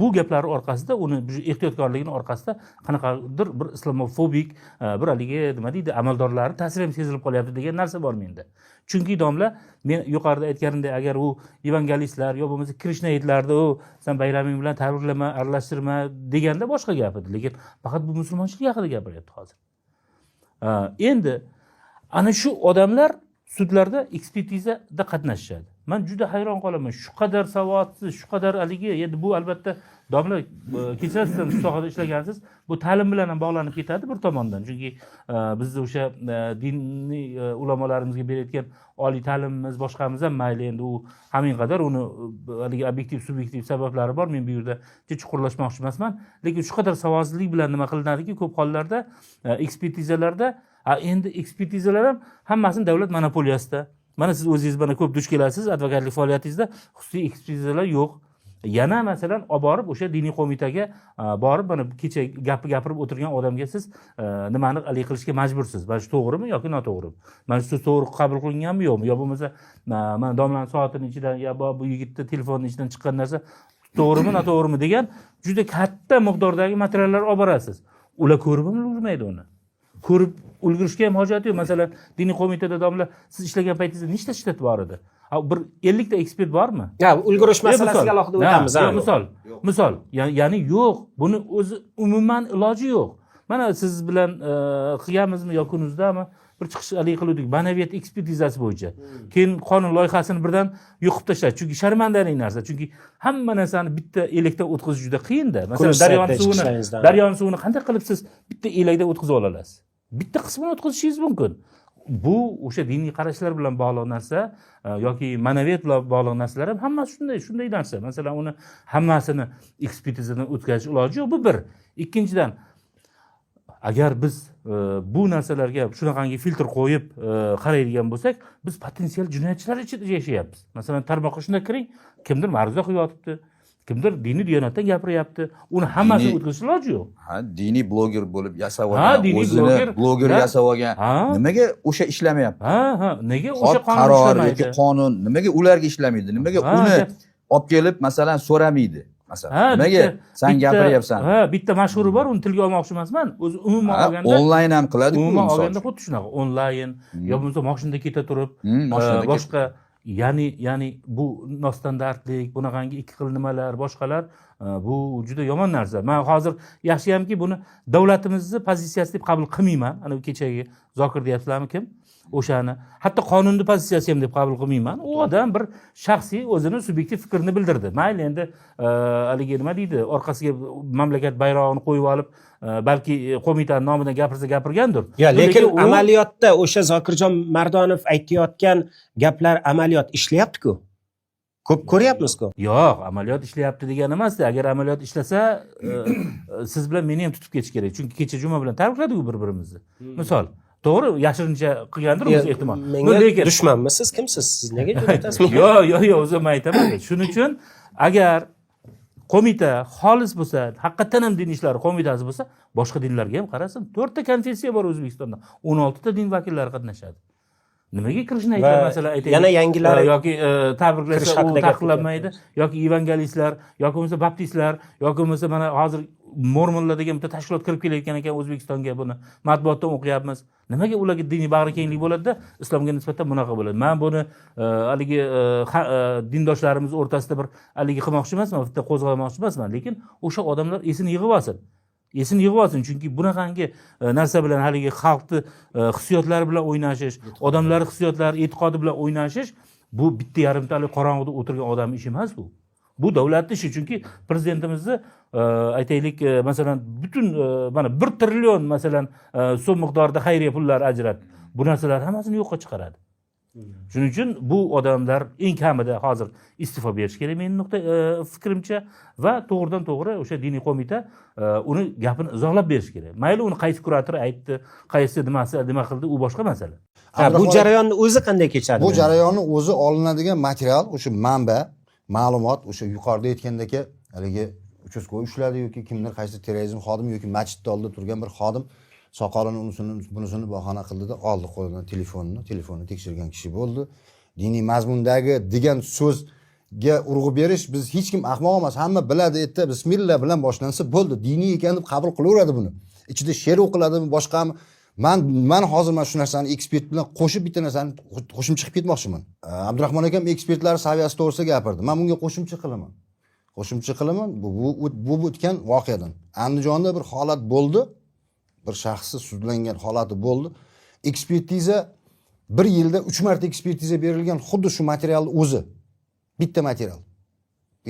bu gaplar orqasida uni ehtiyotkorligini orqasida qanaqadir bir islomofobik bir haligi nima deydi amaldorlarni ta'siri ham sezilib qolyapti degan narsa bor menda. Chunki domla men yuqorida aytganimdek agar u evangelistlar yo bo'lmasa krishnaitlarni sen bayraming bilan tabriklama, aralashtirma deganda boshqa gap edi, lekin faqat bu musulmonchilik haqida gapiryapti hozir. Endi ana shu odamlar sudlarda ekspertizada qatnashishadi. Men juda hayron qolaman. Shu qadar savodsiz, shu qadar haligi, endi bu albatta domla kechirasiz, shu sohada ishlagansiz, bu ta'lim bilan ham bog'lanib ketadi bir tomondan. Chunki bizni o'sha diniy ulamolarimizga berayotgan oliy ta'limimiz boshqamiz ham mayli, endi u hamin qadar uni haligi obyektiv, subyektiv sabablari bor. Men bu yerda chuqurlashmoqchi emasman, lekin shu qadar savodsizlik bilan nima qilinadiki, ko'p hollarda ekspertizalarda endi ekspertizalar ham hammasini davlat monopoliyasida. Mana siz o'zingiz bana ko'p duch kelasiz advokatlik faoliyatingizda, xususiy ekspertizalar yo'q. Yana masalan olib borib o'sha diniy qo'mitaga borib mana kecha gapirib o'tirgan odamga siz nimani hal qilishga majbursiz. Mana shu to'g'rimi yoki noto'g'rimi? Mana shu to'g'ri qabul qilinganmi yo'qmi? Yo bo'lmasa mana domlaning soatining ichidan yo bu yigitning telefonining ichidan chiqqan narsa to'g'rimi noto'g'rimi degan juda katta miqdordagi materiallar olib borasiz. Ular ko'rib ulgurmaydi uni. Ko'rib ulgurishga ham hojat yo'q. Masalan, diniy qo'mitada domla siz ishlagan paytingizda nechta shtat bor edi? Bir 50 ta ekspert bormi? Ya, ulgurish masalasiga alohida o'tamiz. Misol, ya'ni yo'q. Buni o'zi umuman iloji yo'q. Mana siz bilan qilganmizmi yo kunuzdami bir chiqish qildik ma'naviyat ekspertizasi bo'yicha. Keyin qonun loyihasini birdan yo'qib tashladi. Chunki sharmandalik narsa. Chunki hamma narsani bitta elakdan o'tkazish juda qiyin-da. Masalan, daryoning suvini qanday qilib siz bitta elakda o'tkazib olasiz? Bitta qismini o'tkazishingiz mumkin. Bu o'sha diniy qarashlar bilan bog'liq narsa yoki ma'naviyat bilan bog'liq narsalar ham hammasi shunday narsa. Masalan, uni hammasini ekspertizadan o'tkazish iloji yo'q. Bu bir. Ikkinchidan, agar biz bu narsalarga shunaqangi filtr qo'yib qaraydigan bo'lsak, biz potensial jinoyatchilar ichida yashayapmiz. Masalan, tarmoqqa shunday kiring, kimdir ma'ruza qilib yotibdi, kimdir diniy diyonatdan gapiryapti. Uni hammasini o'tkazish iloji yo'q. Diniy bloger bo'lib yasab olgan, o'zini bloger yasab olgan. Nimaga o'sha ishlamayapti? Nega o'sha qonun ishlamaydi? Qonun nimaga ularga ishlamaydi? Nimaga uni olib kelib masalan so'ramaydi? Masalan, nimaga sen gapiryapsan? Bitta mashhuri bor, uni tilga olmoqchi emasman. O'zi umuman olganda onlayn ham qiladi-ku. Umuman olganda xuddi shunaqa, onlayn yo bo'lmasa mashinada keta turib, boshqa ya'ni bu nostandартlik, bunaqangi ikki xil nimalar, boshqalar bu juda yomon narsa. Men hozir yaxshiyamki buni davlatimizning pozitsiyasi deb qabul qilmayman. Ana kechagi Zokir deyapsizlarmi kim? O'shani hatto qonunning pozitsiyasi ham deb qabul qilmayman. U odam bir shaxsiy o'zini subyektiv fikrini bildirdi. Mayli endi haligi nima deydi, orqasiga mamlakat bayrog'ini qo'yib olib, balki qo'mitaning nomidan gapirsa gapirgandir. Lekin amaliyotda o'sha Zokirjon Mardonov aytayotgan gaplar amaliyot ishlayapti-ku. Ko'p ko'ryapmiz-ku. Yo'q, amaliyot ishlayapti degan emasda. Agar amaliyot ishlasa, siz bilan meni ham tutib ketish kerak. Chunki kecha juma bilan tabrikladik bir-birimizni. Misol, to'g'ri, yashirincha qilgandir o'zi ehtimol. Menga dushmanmisiz? Kimsiz? Siz nega jo'natasiz? Yo'q, o'zim aytaman. Shuning uchun agar qo'mita xolis bo'lsa, haqiqatan ham din ishlari qo'mitasi bo'lsa, boshqa dinlarga ham qarasin. 4 ta konfessiya bor O'zbekistonda. 16 ta din vakillari qatnashadi. Nimaga Krishnaylar masalan aytaylik. Yana yangilari yoki tabriklasa u taqiqlanmaydi, yoki evangelistlar, yoki bo'lmasa baptistlar, yoki bo'lmasa mana hozir mormonlar degan bitta tashkilot kirib kelayotgan ekan O'zbekistonga, buni matbuotdan o'qiyapmiz. Nimaga ularga diniy bag'rikenglik bo'ladi-da, islomga nisbatan bunaqa bo'ladi? Men buni haligi dindoshlarimiz o'rtasida bir haligi qilmoqchi emasman, bitta qo'zg'amoqchi emasman, lekin o'sha odamlar esini yig'ib olsin. Esini yig'ib olsin, chunki bunaqangi narsa bilan haligi xalqni hissiyotlari bilan o'ynashish, odamlar hissiyotlari, e'tiqodi bilan o'ynashish, bu bitta yarimtalik qorong'uda o'tirgan odam ishi emas bu. Bu davlatning ishi, chunki prezidentimizni aytaylik, masalan, butun mana 1 trillion masalan so'm miqdorida xayriya pullar ajratdi. Bu narsalar hammasini yo'qqa chiqaradi. Shuning uchun bu odamlar eng kamida hozir iste'fo berish kerak meni fikrimcha va to'g'ridan to'g'ri o'sha diniy qo'mita uni gapini izohlab berish kerak. Mayli uni qaysi kurator aytdi, qaysi nima qildi, u boshqa masala. Bu jarayonni o'zi qanday kechadi? Bu jarayonni o'zi olinadigan material, o'sha manba, ma'lumot, o'sha yuqorida aytgandek haligi uchastkavoy ushladi yoki kimdir qaysi terrorizm xodimi yoki masjidda oldida turgan bir xodim soqolini bunisini bahona qildida oldi qo'lidan telefonni tekshirgan kishi bo'ldi. Diniy mazmundagi degan so'zga urg'u berish, biz hech kim ahmoq emas, hamma biladi, erta bismillah bilan boshlansa bo'ldi. Diniy ekan deb qabul qilaveradi buni. Ichida she'r o'qiladimi, boshqami? Man hozir mana shu narsani ekspert bilan qo'shib bitta narsani qo'shimcha chiqib ketmoqchiman. Abdurahmon akam ekspertlar saviyasi to'g'risida gapirdi. Men bunga qo'shimcha qilaman. Bu o'tgan voqeadan. Andijonda bir holat bo'ldi. Bir shaxsni sudlangan holati bo'ldi. Ekspertiza bir yilda 3 marta ekspertiza berilgan xuddi shu materialni o'zi. Bitta material.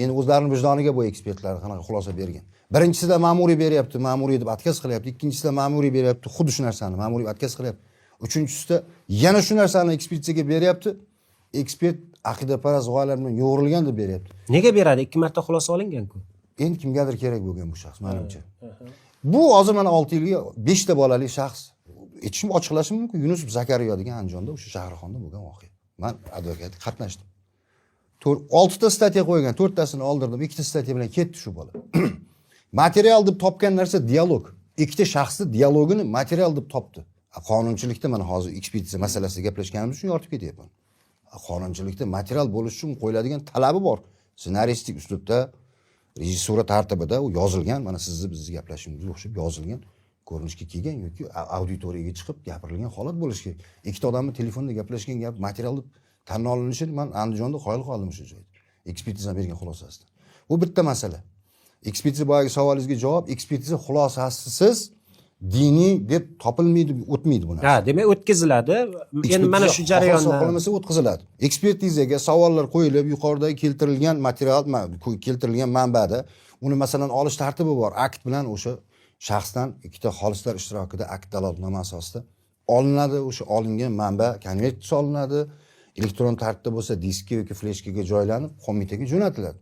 Endi o'zlarining vijdoniga bu ekspertlar qanaqa xulosa bergan. Birinchisida ma'muriy beryapti, ma'muriy deb отказ qilyapti. Ikkinchisida ma'muriy beryapti, xuddi shu narsani ma'muriy отказ qilyapti. Uchinchisida yana shu narsani ekspertizaga beryapti. Ekspert aqidaparast g'oyalar bilan yo'g'rilgan deb beryapti. Nega beradi? 2 marta xulosa olingan-ku. Endi kimgadir kerak bo'lgan bu shaxs, menimcha. Bu hozir mana 6 yilga 5 ta bolali shaxs. Aytishim, ochiqlashim mumkin. Yunus Zakariya degan Andijonda o'sha Shahrixonda bo'lgan voqea. Men advokat qatnashdim. 6 ta statiya qo'ygan, 4 tasini oldirdim, 2 ta statiya bilan ketdi shu bola. Material deb topgan narsa dialog. Ikkita shaxsni dialogini material deb topdi. Qonunchilikda mana hozir ekspertiza masalasida gaplashganimiz uchun yoritib ketyapman. Qonunchilikda material bo'lish uchun qo'yiladigan talabi bor. Ssenaristik uslubda, rejissura tartibida u yozilgan, mana bizni gaplashishimizga o'xshab yozilgan, ko'rinishga kelgan yoki auditoriyaga chiqib gapirilgan holat bo'lishi kerak. Ikkita odamning telefonda gaplashgan gap material deb tan olinishi, men Andijonda qoyil qoldim shu joyda. Ekspertiza bergan xulosasida. Bu bitta masala. Ekspertiza boyagi savolingizga javob, ekspertiza xulosasisiz diniy deb topilmaydi, o'tmaydi bu narsa. Demak o'tkaziladi. Endi mana shu jarayonda qo'llanmasi o'tkaziladi. Ekspertizaga savollar qo'yilib, yuqoridagi keltirilgan material, keltirilgan manbada uni masalan olish tartibi bor. Akt bilan o'sha shaxsdan ikkita xolislar ishtirokida akt dalolatnoma asosida olinadi. O'sha olingan manba konvert solinadi. Elektron tartibda bo'lsa diskka yoki fleshkaga joylanib qo'mitaga jo'natiladi.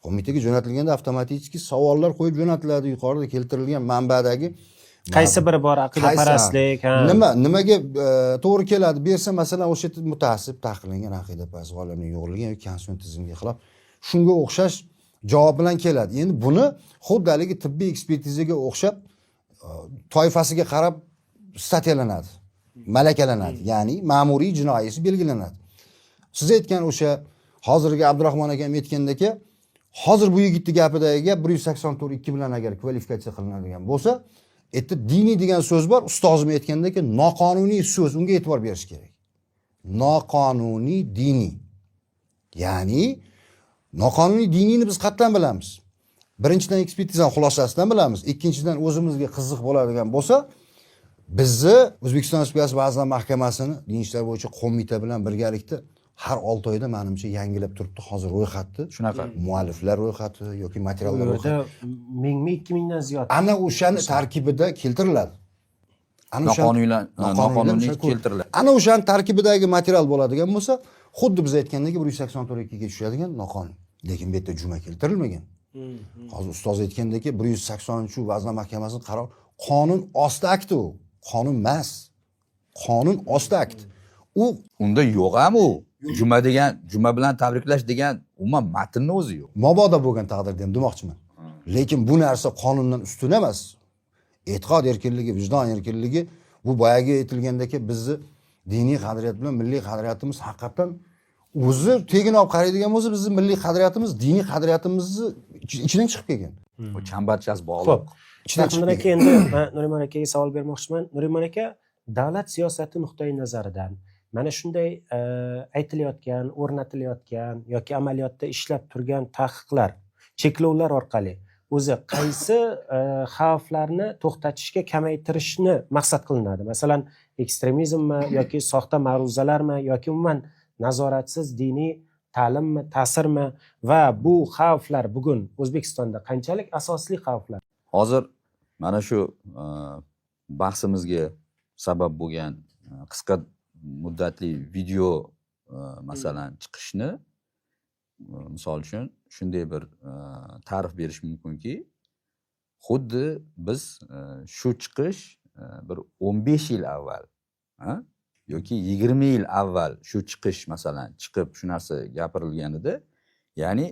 Qo'mitaga jo'natilganda avtomatik savollar qo'yib jo'natiladi. Yuqorida keltirilgan manbadagi qaysi biri bor aqidaparastlik, nimaga to'g'ri keladi bersa, masalan o'sha mutaassib tahqirlangan aqidaparast g'oyalarning yo'g'rilgan yoki konstitutsiya tizimiga xilof shunga o'xshash javob bilan keladi. Endi buni xuddi haligi tibbiy ekspertizaga o'xshab toifasiga qarab statiyalanadi, malakalanadi, ya'ni ma'muriy jinoyat belgilanadi. Siz aytgan o'sha hozirgi Abdurahmon akam aytgandek, hozir bu yigitning gapidagi gap 184.2 bilan agar kvalifikatsiya qilinadigan bo'lsa, endi diniy degan so'z bor, ustozim aytgandek, noqonuniy so'z, unga e'tibor berish kerak. Noqonuniy diniy. Ya'ni noqonuniy diniyni biz qayerdan bilamiz? Birinchidan ekspertiza xulosasidan bilamiz, ikkinchidan o'zimizga qiziq bo'ladigan bo'lsa, bizni O'zbekiston Respublikasi Vazirlar Mahkamasining Din ishlari bo'yicha qo'mita bilan birgalikda har 6 oyda menimcha yangilab turibdi hozir ro'yxatni. Shunaqa. Mualliflar ro'yxati yoki materiallar ro'yxati. 1000 2000 dan ziyod. Ana o'shani tarkibida keltiriladi. Noqonuniy keltiriladi. Ana o'shani tarkibidagi material bo'ladigan bo'lsa, xuddi biz aytgandek 184.2 ga tushadigan noqonuniy. Lekin bu yerda juma keltirilmagan. Hozir ustoz aytgandek 180 Vazirlar Mahkamasining qarori qonun osti akti u. Qonun emas. Qonun osti akt. Unda yo'q ham u. Juma bilan tabriklash degan umuman matnning o'zi yo'q. Mabodo bo'lgan taqdirda ham demoqchiman. Lekin bu narsa qonundan ustun emas. E'tiqod erkinligi, vijdon erkinligi bu boyagi aytilgandek bizni diniy qadriyat bilan milliy qadriyatimiz haqiqatan o'zi tegin olib qaraydigan bo'lsa, bizning milliy qadriyatimiz, diniy qadriyatimizni ichidan chiqib kelgan. Bu chambarchas bog'liq. Xo'p. Ichdan aka endi men Nuriman akaga savol bermoqchiman. Nuriman aka, davlat siyosati nuqtai nazaridan mana shunday aytilayotgan, o'rnatilayotgan yoki amaliyotda ishlab turgan taqiqlar, cheklovlar orqali o'zi qaysi xavflarni to'xtatishga, kamaytirishni maqsad qilinadi? Masalan, ekstremizmmi yoki soxta ma'ruzalarmi yoki umuman nazoratsiz diniy ta'limmi, ta'sirmi va bu xavflar bugun O'zbekistonda qanchalik asosli xavflar? Hozir mana shu bahsimizga sabab bo'lgan qisqa muddatli video masalan chiqishni misol uchun shunday bir ta'rif berish mumkinki, xuddi biz shu chiqish bir 15 yil avval yoki 20 yil avval shu chiqish masalan chiqib shu narsa gapirilganida, ya'ni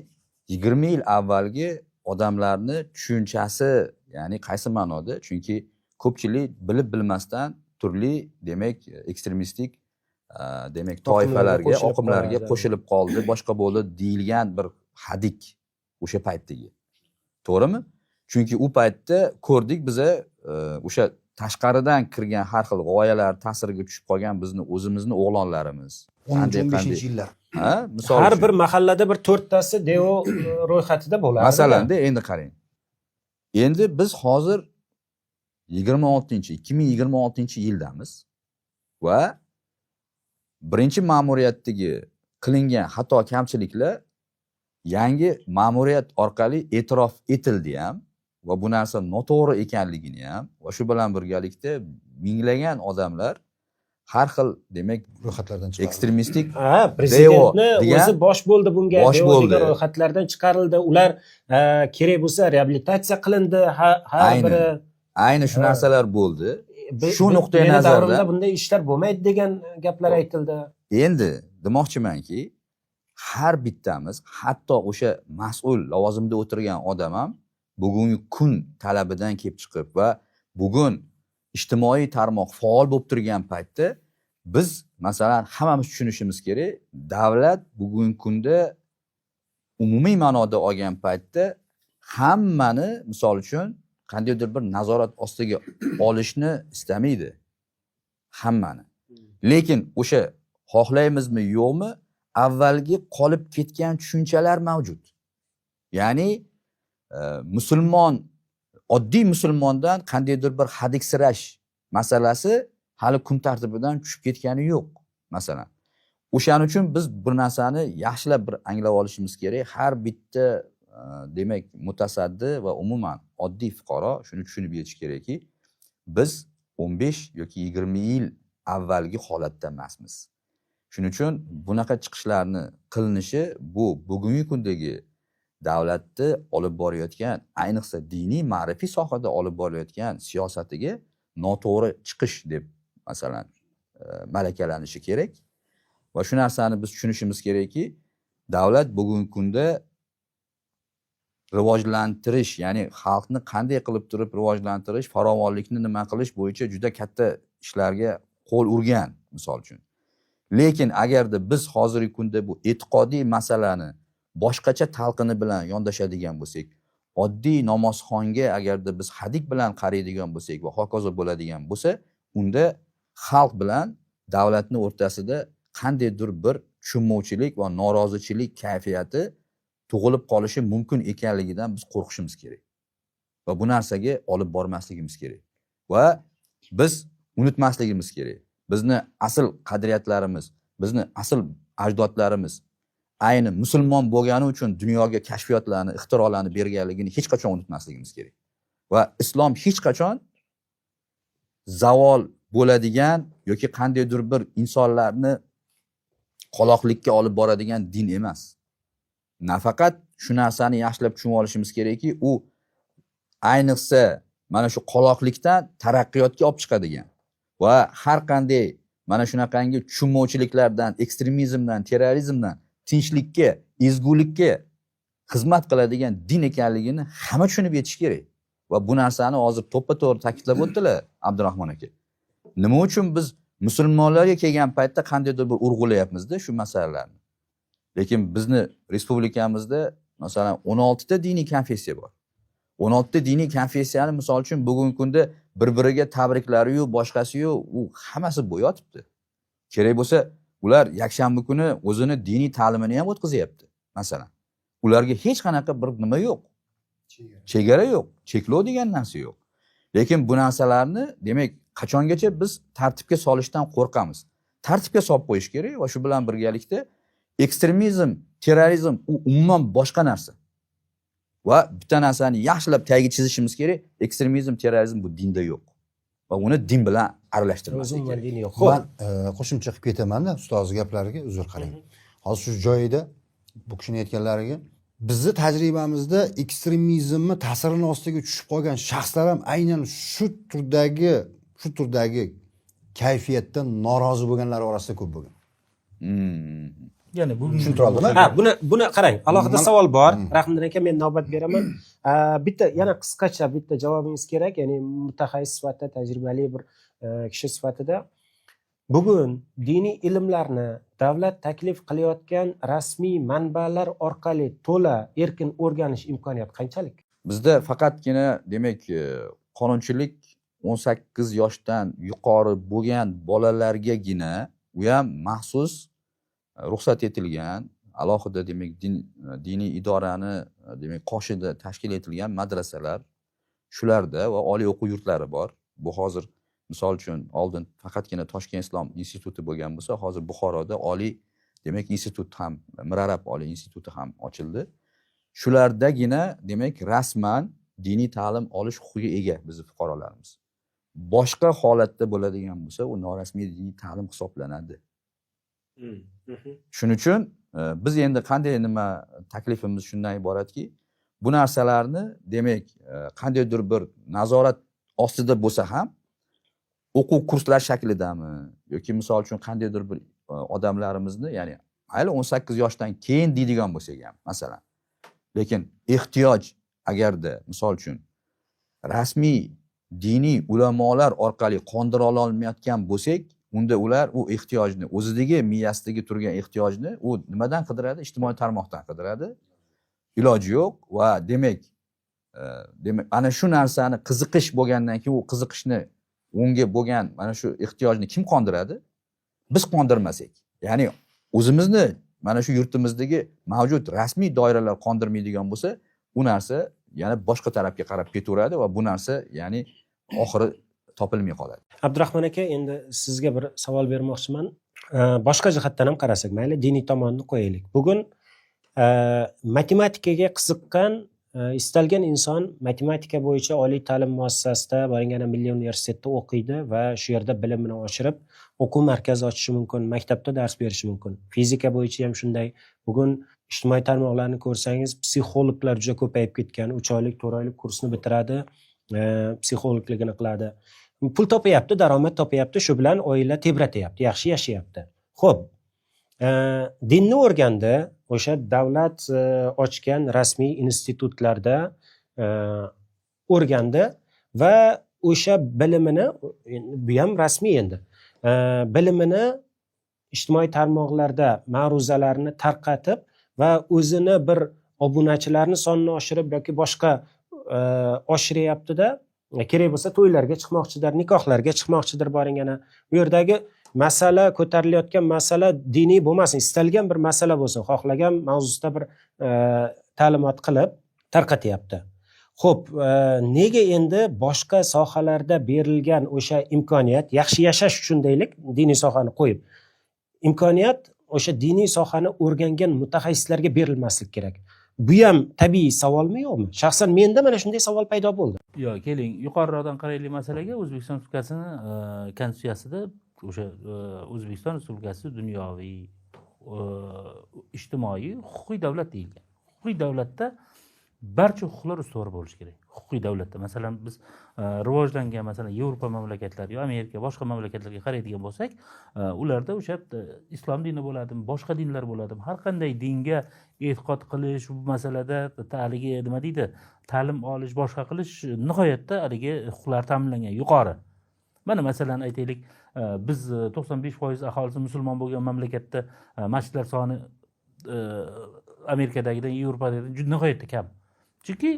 20 yil avvalgi odamlarni tushunchasi, ya'ni qaysi ma'noda? Chunki ko'pchilik bilib bilmasdan turli demak ekstremistik demak toifalarga, oqimlarga qo'shilib qoldi, boshqa bo'ldi deyilgan bir hadik o'sha paytdagi. To'g'rimi? Chunki u paytda ko'rdik biza o'sha tashqaridan kirgan har xil g'oyalar ta'siriga tushib qolgan bizni o'zimizni o'g'lonlarimiz. 10-15-yillar. Misol Har uchun. bir mahallada bir 4tasi Deo ro'yxatida bo'ladi. Masalanda endi qarang. Endi biz hozir 2026-yildamiz va birinchi ma'muriyatdagi qilingan xato kamchiliklar yangi ma'muriyat orqali e'tirof etildi ham va bu narsa noto'g'ri ekanligini ham va shu bilan birgalikda minglagan odamlar har xil demak Ro'yxatlardan chiqarildi. ekstremistik Prezidentni degan o'zi bosh bo'ldi bunga. bosh Deo bo'ldi. degan ro'yxatlardan chiqarildi. Ular kerak bo'lsa reabilitatsiya qilindi. Har Ayni. biri ayni shu narsalar bo'ldi. Shu Meni nuqtai davrimda nazardan bunday ishlar bo'lmaydi degan gaplar aytildi. endi demoqchimanki, har bittamiz, hatto o'sha mas'ul lavozimda o'tirgan odam ham bugungi kun talabidan kelib chiqib va bugun ijtimoiy tarmoq faol bo'lib turgan paytda biz masalan hammamiz tushunishimiz kerak, davlat bugungi kunda umumiy ma'noda olgan paytda hammani misol uchun qandaydir bir nazorat ostiga olishni istamaydi. Hammani. Lekin o'sha xohlaymizmi yo'qmi, avvalgi qolib ketgan tushunchalar mavjud. Ya'ni musulmon, oddiy musulmondan qandaydir bir hadiksirash masalasi hali kun tartibidan tushib ketgani yo'q, masalan. O'shaning uchun biz bir narsani yaxshilab bir anglab olishimiz kerak. Har bitta demak mutasaddi va umuman oddiy fuqaro shuni tushunib yetish kerakki, biz 15 yoki 20 yil avvalgi holatda emasmiz. Shuning uchun bunaqa chiqishlarni qilinishi bu bugungi kundagi davlatni olib borayotgan, ayniqsa diniy ma'rifiy sohada olib borayotgan siyosatiga noto'g'ri chiqish deb masalan malakalanishi kerak. Va shu narsani biz tushunishimiz kerakki, davlat bugungi kunda rivojlantirish, ya'ni xalqni qanday qilib turib rivojlantirish, farovonlikni nima qilish bo'yicha juda katta ishlarga qo'l urgan, misol uchun. Lekin agarda biz hozirgi kunda bu e'tiqodiy masalani boshqacha talqini bilan yondashadigan bo'lsak, oddiy namozxonga agarda biz hadik bilan qaraydigan bo'lsak va hokazo bo'ladigan bo'lsa, unda xalq bilan davlatning o'rtasida qandaydir bir tushunmovchilik va norozichilik kayfiyati tug'ilib qolishi mumkin ekanligidan biz qo'rqishimiz kerak. Va bu narsaga olib bormasligimiz kerak. Va biz unutmasligimiz kerak. Bizni asl qadriyatlarimiz, bizni asl ajdodlarimiz ayni musulmon bo'lgani uchun dunyoga kashfiyotlarni, ixtirolarni berganligini hech qachon unutmasligimiz kerak. Va islom hech qachon zavol bo'ladigan yoki qandaydir bir insonlarni qoloqlikka olib boradigan din emas. Nafaqat shu narsani yaxshilab tushunib olishimiz kerakki, u ayniqsa mana shu qoloqlikdan taraqqiyotga olib chiqadigan va har qanday mana shunaqangi tushunmovchiliklardan, ekstremizmdan, terrorizmdan tinchlikka, ezgulikka xizmat qiladigan din ekanligini hamma tushunib yetish kerak. Va bu narsani hozir to'ppa-to'g'ri ta'kidlab o'tdilar Abdurahmon aka. Nima uchun biz musulmonlarga kelgan paytda qandaydir bir urg'ulayapmiz-da shu masalalarni. Lekin bizni respublikamizda masalan 16 ta diniy konfessiya bor. 16 ta diniy konfessiyani misol uchun bugungi kunda bir-biriga tabriklari-yu, boshqasi-yu, u hammasi bo'yotibdi. Kerak bo'lsa, ular yakshanba kuni o'zini diniy ta'limini ham o'tkazyapti, masalan. Ularga hech qanaqa bir nima yo'q. Chegara yo'q, cheklov degan narsa yo'q. Lekin bu narsalarni demak qachongacha biz tartibga solishdan qo'rqamiz. Tartibga solib qo'yish kerak va shu bilan birgalikda ekstremizm, terrorizm u umuman boshqa narsa. Va bitta narsani yaxshilab tagiga chizishimiz kerak, ekstremizm, terrorizm bu dinda yo'q. Va uni din bilan aralashtirmaslik umuman kerak. diniy yo'q. Xo'p. man qo'shimcha qilib ketamanda ustozni gaplariga uzr qarang. Hozir shu joyida bu kishini aytganlariga bizni tajribamizda ekstremizmni ta'sirini ostiga tushib qolgan shaxslar ham aynan shu turdagi kayfiyatdan norozi bo'lganlar orasida ko'p bo'lgan. ya'ni bu Tushuntira oldimi? Ha, buni qarang. Alohida savol bor. Rahmdin aka, men navbat beraman. Bitta yana qisqacha bitta javobingiz kerak, ya'ni mutaxassis sifatida, tajribali bir kishi sifatida. Bugun diniy ilmlarni davlat taklif qilayotgan rasmiy manbalar orqali to'la erkin o'rganish imkoniyati qanchalik? Bizda faqatgina demak qonunchilik 18 yoshdan yuqori bo'lgan bolalargagina u ham maxsus ruxsat etilgan alohida demak diniy idorani demak qoshida tashkil etilgan madrasalar shularda va oliy o'quv yurtlari bor. Bu hozir misol uchun oldin faqatgina Toshkent islom instituti bo'lgan bo'lsa, hozir Buxoroda oliy demak institut ham, Mirarab oliy instituti ham ochildi. Shulardagina demak rasman diniy ta'lim olish huquqiga ega bizning fuqarolarimiz. Boshqa holatda bo'ladigan bo'lsa, u norasmiy diniy ta'lim hisoblanadi. Shuning uchun biz endi qanday nima taklifimiz shundan iboratki, bu narsalarni demak qandaydir bir nazorat ostida bo'lsa ham o'quv kurslar shaklidami yoki misol uchun qandaydir bir odamlarimizni, ya'ni mayli 18 yoshdan keyin deydigan bo'lsak ham masalan, lekin ehtiyoj agarda misol uchun rasmiy diniy ulamolar orqali qondira olmayotgan bo'lsak, unda ular u ehtiyojni, o'zidagi miyasidagi turgan ehtiyojni u nimadan qidiradi? Ijtimoiy tarmoqdan qidiradi. Iloji yo'q va demak ana shu narsani qiziqish bo'lgandan keyin u qiziqishni unga bo'lgan mana shu ehtiyojni kim qondiradi? Biz qondirmasak. Ya'ni o'zimizni mana shu yurtimizdagi mavjud rasmiy doiralar qondirmaydigan bo'lsa, u narsa yana boshqa tarafga qarab ketaveradi va bu narsa ya'ni oxiri topilmay qoladi. Abdurahmon aka, endi sizga bir savol bermoqchiman. Boshqa jihatdan ham qarasak, mayli diniy tomonni qo'yaylik. Bugun matematikaga qiziqqan istalgan inson matematika bo'yicha oliy ta'lim muassasasida, Bolangana milliy universitetda o'qiydi va shu yerda bilimini oshirib, o'quv markazi ochishi mumkin, maktabda dars berishi mumkin. Fizika bo'yicha ham shunday. Bugun ijtimoiy tarmoqlarni ko'rsangiz, psixologlar juda ko'payib ketgan. 3 oylik, 4 oylik kursni bitiradi, psixologligini qiladi. Pul topayapti, daromad topayapti, shu bilan oila tebratyapti, yaxshi yashayapti. Xo'p, dinni o'rgandi, o'sha davlat ochgan rasmiy institutlarda o'rgandi va o'sha bilimini, bu ham rasmiy endi, bilimini ijtimoiy tarmoqlarda ma'ruzalarini tarqatib va o'zini bir obunachilarni sonini oshirib yoki boshqa oshiryapti-da, kerak bo'lsa to'ylarga chiqmoqchidir, nikohlarga chiqmoqchidir Bolangana. Bu yerdagi masala, ko'tarilayotgan masala diniy bo'lmasin, istalgan bir masala bo'lsin, xohlagan mavzusida bir ta'limot qilib tarqatyapti. Xo'p, nega endi boshqa sohalarda berilgan o'sha imkoniyat, yaxshi yashash uchun deylik, diniy sohani qo'yib, imkoniyat o'sha diniy sohani o'rgangan mutaxassislarga berilmaslik kerak? Bu ham tabiiy savolmi yo'qmi? Shaxsan menda mana shunday savol paydo bo'ldi. Yo'q, keling, yuqoriroqdan qaraylik masalaga. O'zbekiston Respublikasini konstitutsiyasida o'sha O'zbekiston Respublikasi dunyoviy, ijtimoiy, huquqiy davlat deyilgan. Huquqiy davlatda barcha huquqlar ustuvor bo'lishi kerak. Huquqiy davlatda, masalan, biz rivojlangan, masalan, Yevropa mamlakatlari yoki Amerika, boshqa mamlakatlarga qaraydigan bo'lsak, ularda o'sha islom dini bo'ladimi, boshqa dinlar bo'ladimi, har qanday dinga e'tiqod qilish, bu masalada haligi nima deydi, ta'lim olish, boshqa qilish nihoyatda haligi huquqlar ta'minlangan, yuqori. Mana masalan aytaylik, biz 95% aholisi musulmon bo'lgan mamlakatda masjidlar soni Amerikadagidan, Yevropadagidan juda nihoyatda kam. Chunki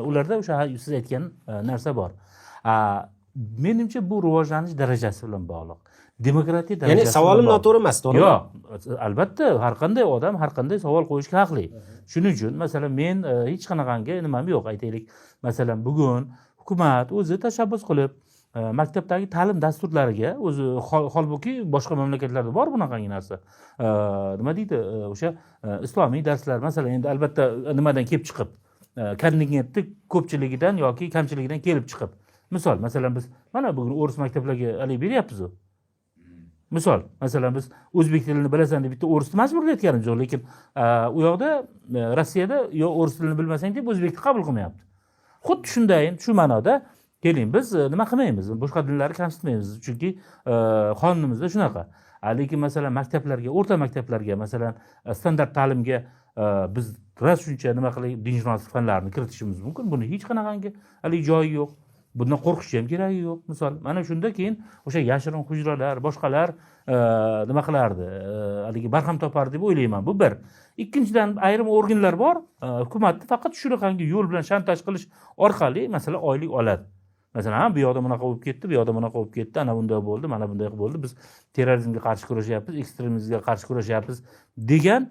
ularda o'sha siz aytgan narsa bor. Menimcha bu rivojlanish darajasi bilan bog'liq. Demokratiya darajasi. Ya'ni savolim noto'g'ri emas, to'g'rimi? Yo'q, albatta har qanday odam har qanday savol qo'yishga haqli. Shuning uchun masalan men hech qanaqangi nimam yo'q. Aytaylik, masalan bugun hukumat o'zi tashabbus qilib maktabdagi ta'lim dasturlariga o'zi, holbuki boshqa mamlakatlarda bor bunaqangi narsa. Nima deydi, o'sha islomiy darslar, masalan, endi albatta nimadan kelib chiqib, kontingentni ko'pchiligidan yoki kamchiligidan kelib chiqib, Misol, masalan biz mana bugun o'ris maktablarga haligi beryapmiz-ku. Misol, masalan biz o'zbek tilini bilasan deb bitta o'ris tilini majburlayotganimiz yo'q, lekin u yoqda Rossiyada yo o'ris tilini bilmasang deb o'zbekni qabul qilmayapti. Xuddi shunday, shu ma'noda keling biz nima qilmaymiz, boshqa tillarni kamsitmaymiz, chunki qonunimizda shunaqa. Lekin masalan maktablarga, o'rta maktablarga, masalan standart ta'limga biz rost shuncha nima qilib dinshunoslik fanlarini kiritishimiz mumkin. Buni hech qanaqangi haligi joyi yo'q. Bundan qo'rqishga ham keragi yo'q. Misol, mana shunda keyin o'sha yashirin hujralar, boshqalar nima qilardi, haligi barham topar deb o'ylayman. Bu bir. Ikkinchidan, ayrim organlar bor, hukumatni faqat shunaqangi yo'l bilan shantaj qilish orqali masalan oylik oladi. Masalan, bu yoqda bunaqa bo'lib ketdi, bu yoqda bunaqa bo'lib ketdi, ana bunday bo'ldi, mana bunday bo'ldi. Biz terrorizmga qarshi kurashyapmiz, ekstremizmga qarshi kurashyapmiz degan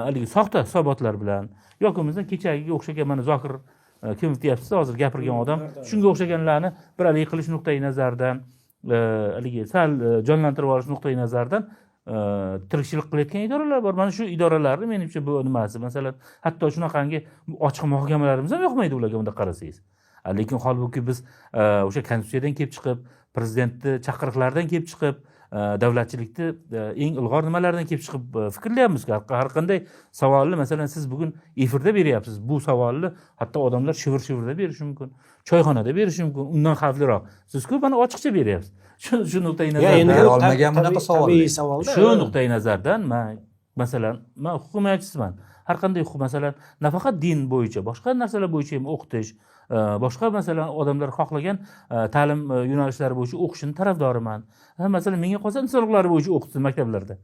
haligi soxta hisobotlar bilan yoki bo'lmasa kechagiga o'xshagan mana Zokir kim deyapsiz hozir gapirgan odam shunga o'xshaganlarni bir haligi qilish nuqtai nazaridan haligi sal jonlantirib olish nuqtai nazaridan tirikchilik qilayotgan idoralar bor. Mana shu idoralarni menimcha bu nimasi, masalan, hatto shunaqangi ochiq muhokamalarimiz ham yoqmaydi ularga unda qarasangiz. Lekin holbuki biz o'sha konstitutsiyadan kelib chiqib, prezidentni chaqiriqlaridan kelib chiqib, davlatchilikni eng ilg'or nimalardan kelib chiqib fikrlayapmiz. Har qanday savolni masalan siz bugun efirda beryapsiz. Bu savolni hatto odamlar shivir-shivirda berishi mumkin, choyxonada berishi mumkin. Undan xavfliroq. Siz-ku mana ochiqcha beryapsiz. Shu nuqtai nazardan olmagan bunaqa savol. Shu nuqtai nazardan masalan men huquq himoyachisiman. Har qanday huquq, masalan, nafaqat din bo'yicha, boshqa narsalar bo'yicha ham o'qitish, boshqa masalan odamlar xohlagan ta'lim yo'nalishlari bo'yicha o'qishini tarafdoriman. Masalan, menga qolsa inson huquqlari bo'yicha o'qitilsin maktablarda.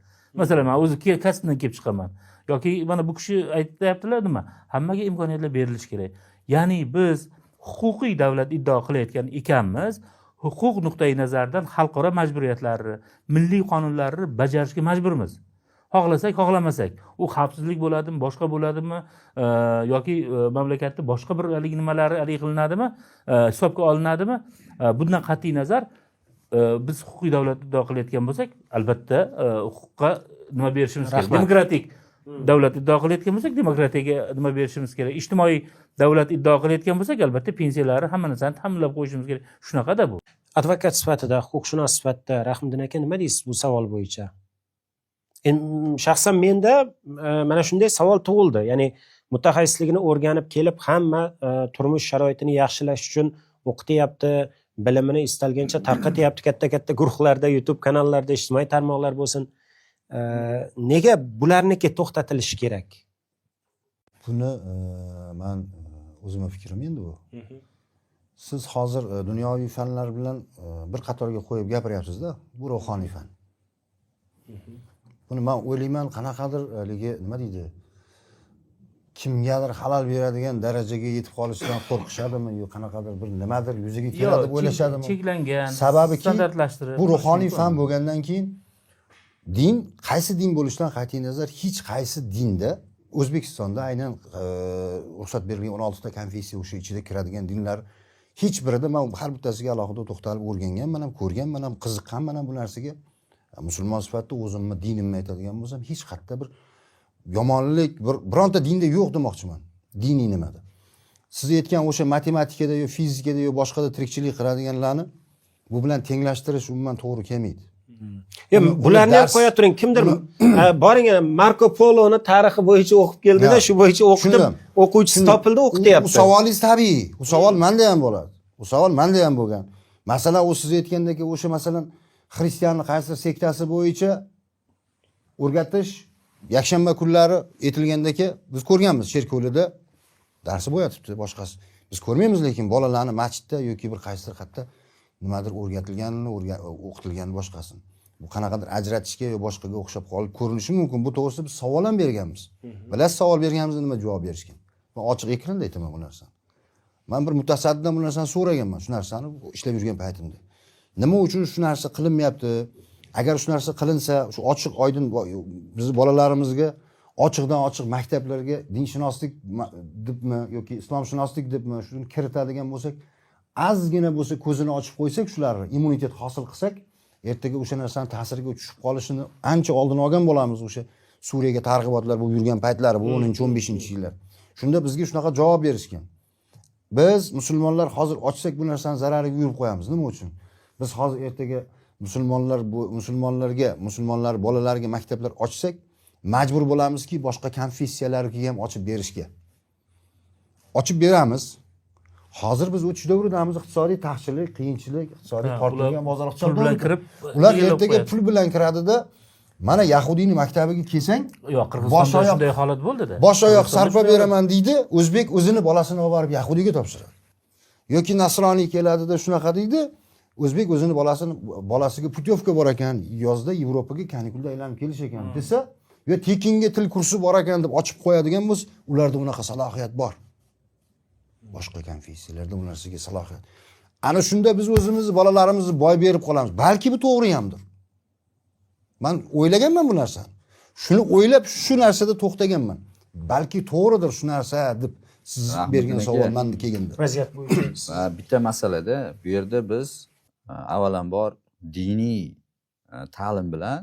Masalan, men o'zi kasbimdan kelib chiqaman. Yoki mana bu kishi aytyaptilar nima? Hammaga imkoniyatlar berilishi kerak. Ya'ni biz huquqiy davlat iddao qilayotgan ekanmiz. Huquq nuqtai nazaridan xalqaro majburiyatlarni, milliy qonunlarni bajarishga majburmiz. Xohlasak, xohlamasak, u xavfsizlik bo'ladimi, boshqa bo'ladimi, yoki mamlakatda boshqa bir haligi nimalari haligi qilinadimi, hisobga olinadimi? Bundan qat'iy nazar biz huquqiy davlat iddao qilayotgan bo'lsak, albatta huquqqa nima berishimiz kerak. Demokratik davlat iddao qilayotgan bo'lsak, demokratiyaga nima berishimiz kerak. Ijtimoiy davlat iddao qilayotgan bo'lsak, albatta pensiyalari hamma narsani ta'minlab qo'yishimiz kerak. Shunaqada bu. Advokat sifatida, huquqshunos sifatida Rahmiddin aka nima deysiz bu savol bo'yicha? Shaxsan menda mana shunday savol tug'ildi. Ya'ni mutaxassisligini o'rganib kelib, hamma turmush sharoitini yaxshilash uchun o'qityapti, bilimini istalgancha tarqatyapti katta-katta guruhlarda, YouTube kanallarda, ijtimoiy tarmoqlar bo'lsin. Nega bularniki to'xtatilishi kerak? Buni men o'zimning fikrim endi bu. Siz hozir dunyoviy fanlar bilan bir qatorga qo'yib gapiryapsiz-da, bu ruhoniy fan. Buni men o'ylayman, qanaqadir haligi nima deydi? Kimgadir halol beradigan darajaga yetib qolishdan qo'rqishadimi yo qanaqadir bir nimadir yuzaga keladi deb o'ylashadimi? Cheklangan, sababi standartlashtirib. Bu ruhoniy fan bo'lgandan keyin din, qaysi din bo'lishidan qat'iy nazar hech qaysi dinda O'zbekistonda aynan ruxsat berilgan 16 ta konfessiya o'sha ichida kiradigan dinlar hech birida men har bittasiga alohida to'xtalib o'rganganman ham, ko'rganman ham, qiziqqanman ham bu narsaga. Musulmon sifatida o'zimni dinimni aytadigan bo'lsam, hech qayerda bir yomonlik bironta dinda yo'q demoqchiman. Diniy nimada. Siz aytgan o'sha matematikada yo fizikada yo boshqada tirikchilik qiladiganlarni bu bilan tenglashtirish umuman to'g'ri kelmaydi. Bularni ham qo'ya turing. Kimdir boring Marko Poloni tarixi bo'yicha o'qib keldida, shu bo'yicha o'qitib, o'quvchisi topildi, o'qityapti. Bu savolingiz tabiiy. Bu savol menda ham bo'ladi. Bu savol menda ham bo'lgan. Masalan, u siz aytgandagi o'sha masalan xristianlik qaysi sektasi bo'yicha o'rgatish yakshanba kunlari aytilgandagi biz ko'rganmiz cherkovlarda darsi bo'yatibdi boshqasi. Biz ko'rmaymiz, lekin bolalarni masjidda yoki bir qaysidir qayerda nimadir o'rgatilganini, o'qitilganini boshqasini. Bu qanaqadir ajratishga yo boshqaga o'xshab qolib ko'rinishi mumkin. Bu to'g'risida biz savol ham berganmiz. Bilasiz, savol berganimizda nima javob berishgan? Men ochiq ekranda aytaman bu narsani. Men bir mutasaddidan bu narsani so'raganman, shu narsani ishlab yurgan paytimda. Nima uchun shu narsa qilinmayapti? Agar shu narsa qilinsa, shu ochiq oydin biz bolalarimizga ochiqdan ochiq maktablarga dinshunoslik debmi yoki islomshunoslik debmi shuni kiritadigan bo'lsak, ozgina bo'lsa ko'zini ochib qo'ysak, shularni immunitet hosil qilsak, ertaga o'sha narsani ta'siriga tushib qolishini ancha oldin olgan bo'lamiz. O'sha Suriyaga targ'ibotlar bo'lib yurgan paytlari, bu 10-15-yillar. Shunda bizga shunaqa javob berishgan. Biz musulmonlar hozir ochsak bu narsani zarariga yurib qo'yamiz. Nima uchun? Biz hozir ertaga musulmonlar bolalarga maktablar ochsak, majbur bo'lamizki, boshqa konfessiyalarga ham ochib berishga. Ochib beramiz. Hozir biz o'tishda urinamiz, iqtisodiy taqchillik, qiyinchilik, iqtisodiy tortilgan bozor pul bilan kirib, ular yig'ilib ertaga qo'yadi. pul bilan kiradida, mana Yahudiyning maktabiga kelsang, Yo'q, bosh Qirg'izistonda oyoq- shunday holat bo'ldi-da. bosh oyoq Qirg'izistonda sarflab shunday beraman deydi, o'zbek o'zini bolasini olib borib Yahudiga topshiradi. Yoki nasroniy keladida shunaqa deydi, o'zbek o'zini bolasiga putyovka bor ekan, yozda Yevropaga kanikulda aylanib kelish ekan desa, yo tekinga til kursi bor ekan deb ochib qo'yadigan bo'lsa, ularda unaqa salohiyat bor. Boshqa konfessiyalarda bu narsaga salohiyat. Ana shunda biz o'zimizni bolalarimizni boy berib qolamiz. Balki bu to'g'ri hamdir. Men o'ylaganman bu narsani. Shuni o'ylab shu narsada to'xtaganman. Balki to'g'ridir shu narsa deb siz bergan savol menda kelganda. Vaziyat bo'yicha. Bitta masalada bu yerda biz avvalambor diniy ta'lim bilan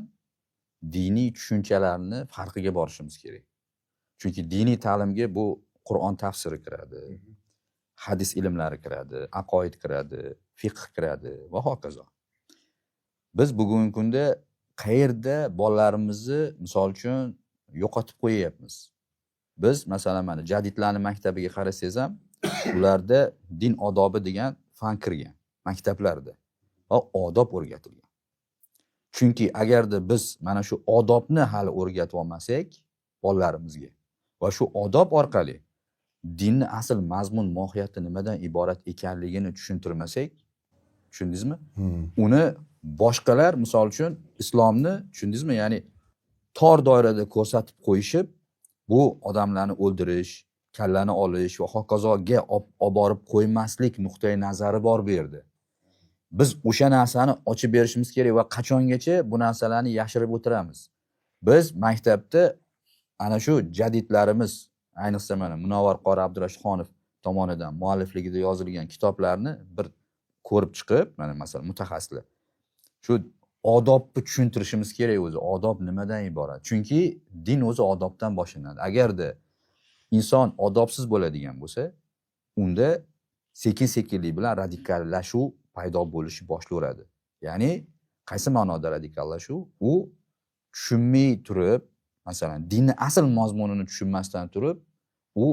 diniy tushunchalarni farqiga borishimiz kerak. Chunki diniy ta'limga bu Qur'on tafsiri kiradi, hadis ilmlari kiradi, aqoid kiradi, fiqh kiradi va hokazo. Biz bugungi kunda qayerda bolalarimizni misol uchun yo'qotib qo'yapmiz. Biz masalan mana jadidlarning maktabiga qarasangiz ham ularda din odobi degan fan kirgan maktablarda va odob o'rgatilgan. Chunki agarda biz mana shu odobni hali o'rgatib olmasak bolalarimizga va shu odob orqali dinni asl mazmun mohiyati nimadan iborat ekanligini tushuntirmasak, tushundingizmi? Uni boshqalar misol uchun islomni tushundingizmi? Ya'ni tor doirada ko'rsatib qo'yishib, bu odamlarni o'ldirish, kallani olish va hokazoga olib borib qo'ymaslik nuqtai nazari bor bu yerda. Biz o'sha narsani ochib berishimiz kerak va qachongacha bu narsalarni yashirib o'tiramiz? Biz maktabda ana shu jadidlarimiz, ayniqsa mana Munavvar qori Abdurashidxonov tomonidan muallifligida yozilgan kitoblarni bir ko'rib chiqib, mana masalan mutaxassislar shu odobni tushuntirishimiz kerak o'zi. Odob nimadan iborat? Chunki din o'zi odobdan boshlanadi. Agarda inson odobsiz bo'ladigan bo'lsa, unda sekin-sekinlik bilan radikallashuv paydo bo'lishi boshlanadi. Ya'ni qaysi ma'noda radikallashuv? U tushunmay turib, masalan, dinning asl mazmunini tushunmasdan turib, u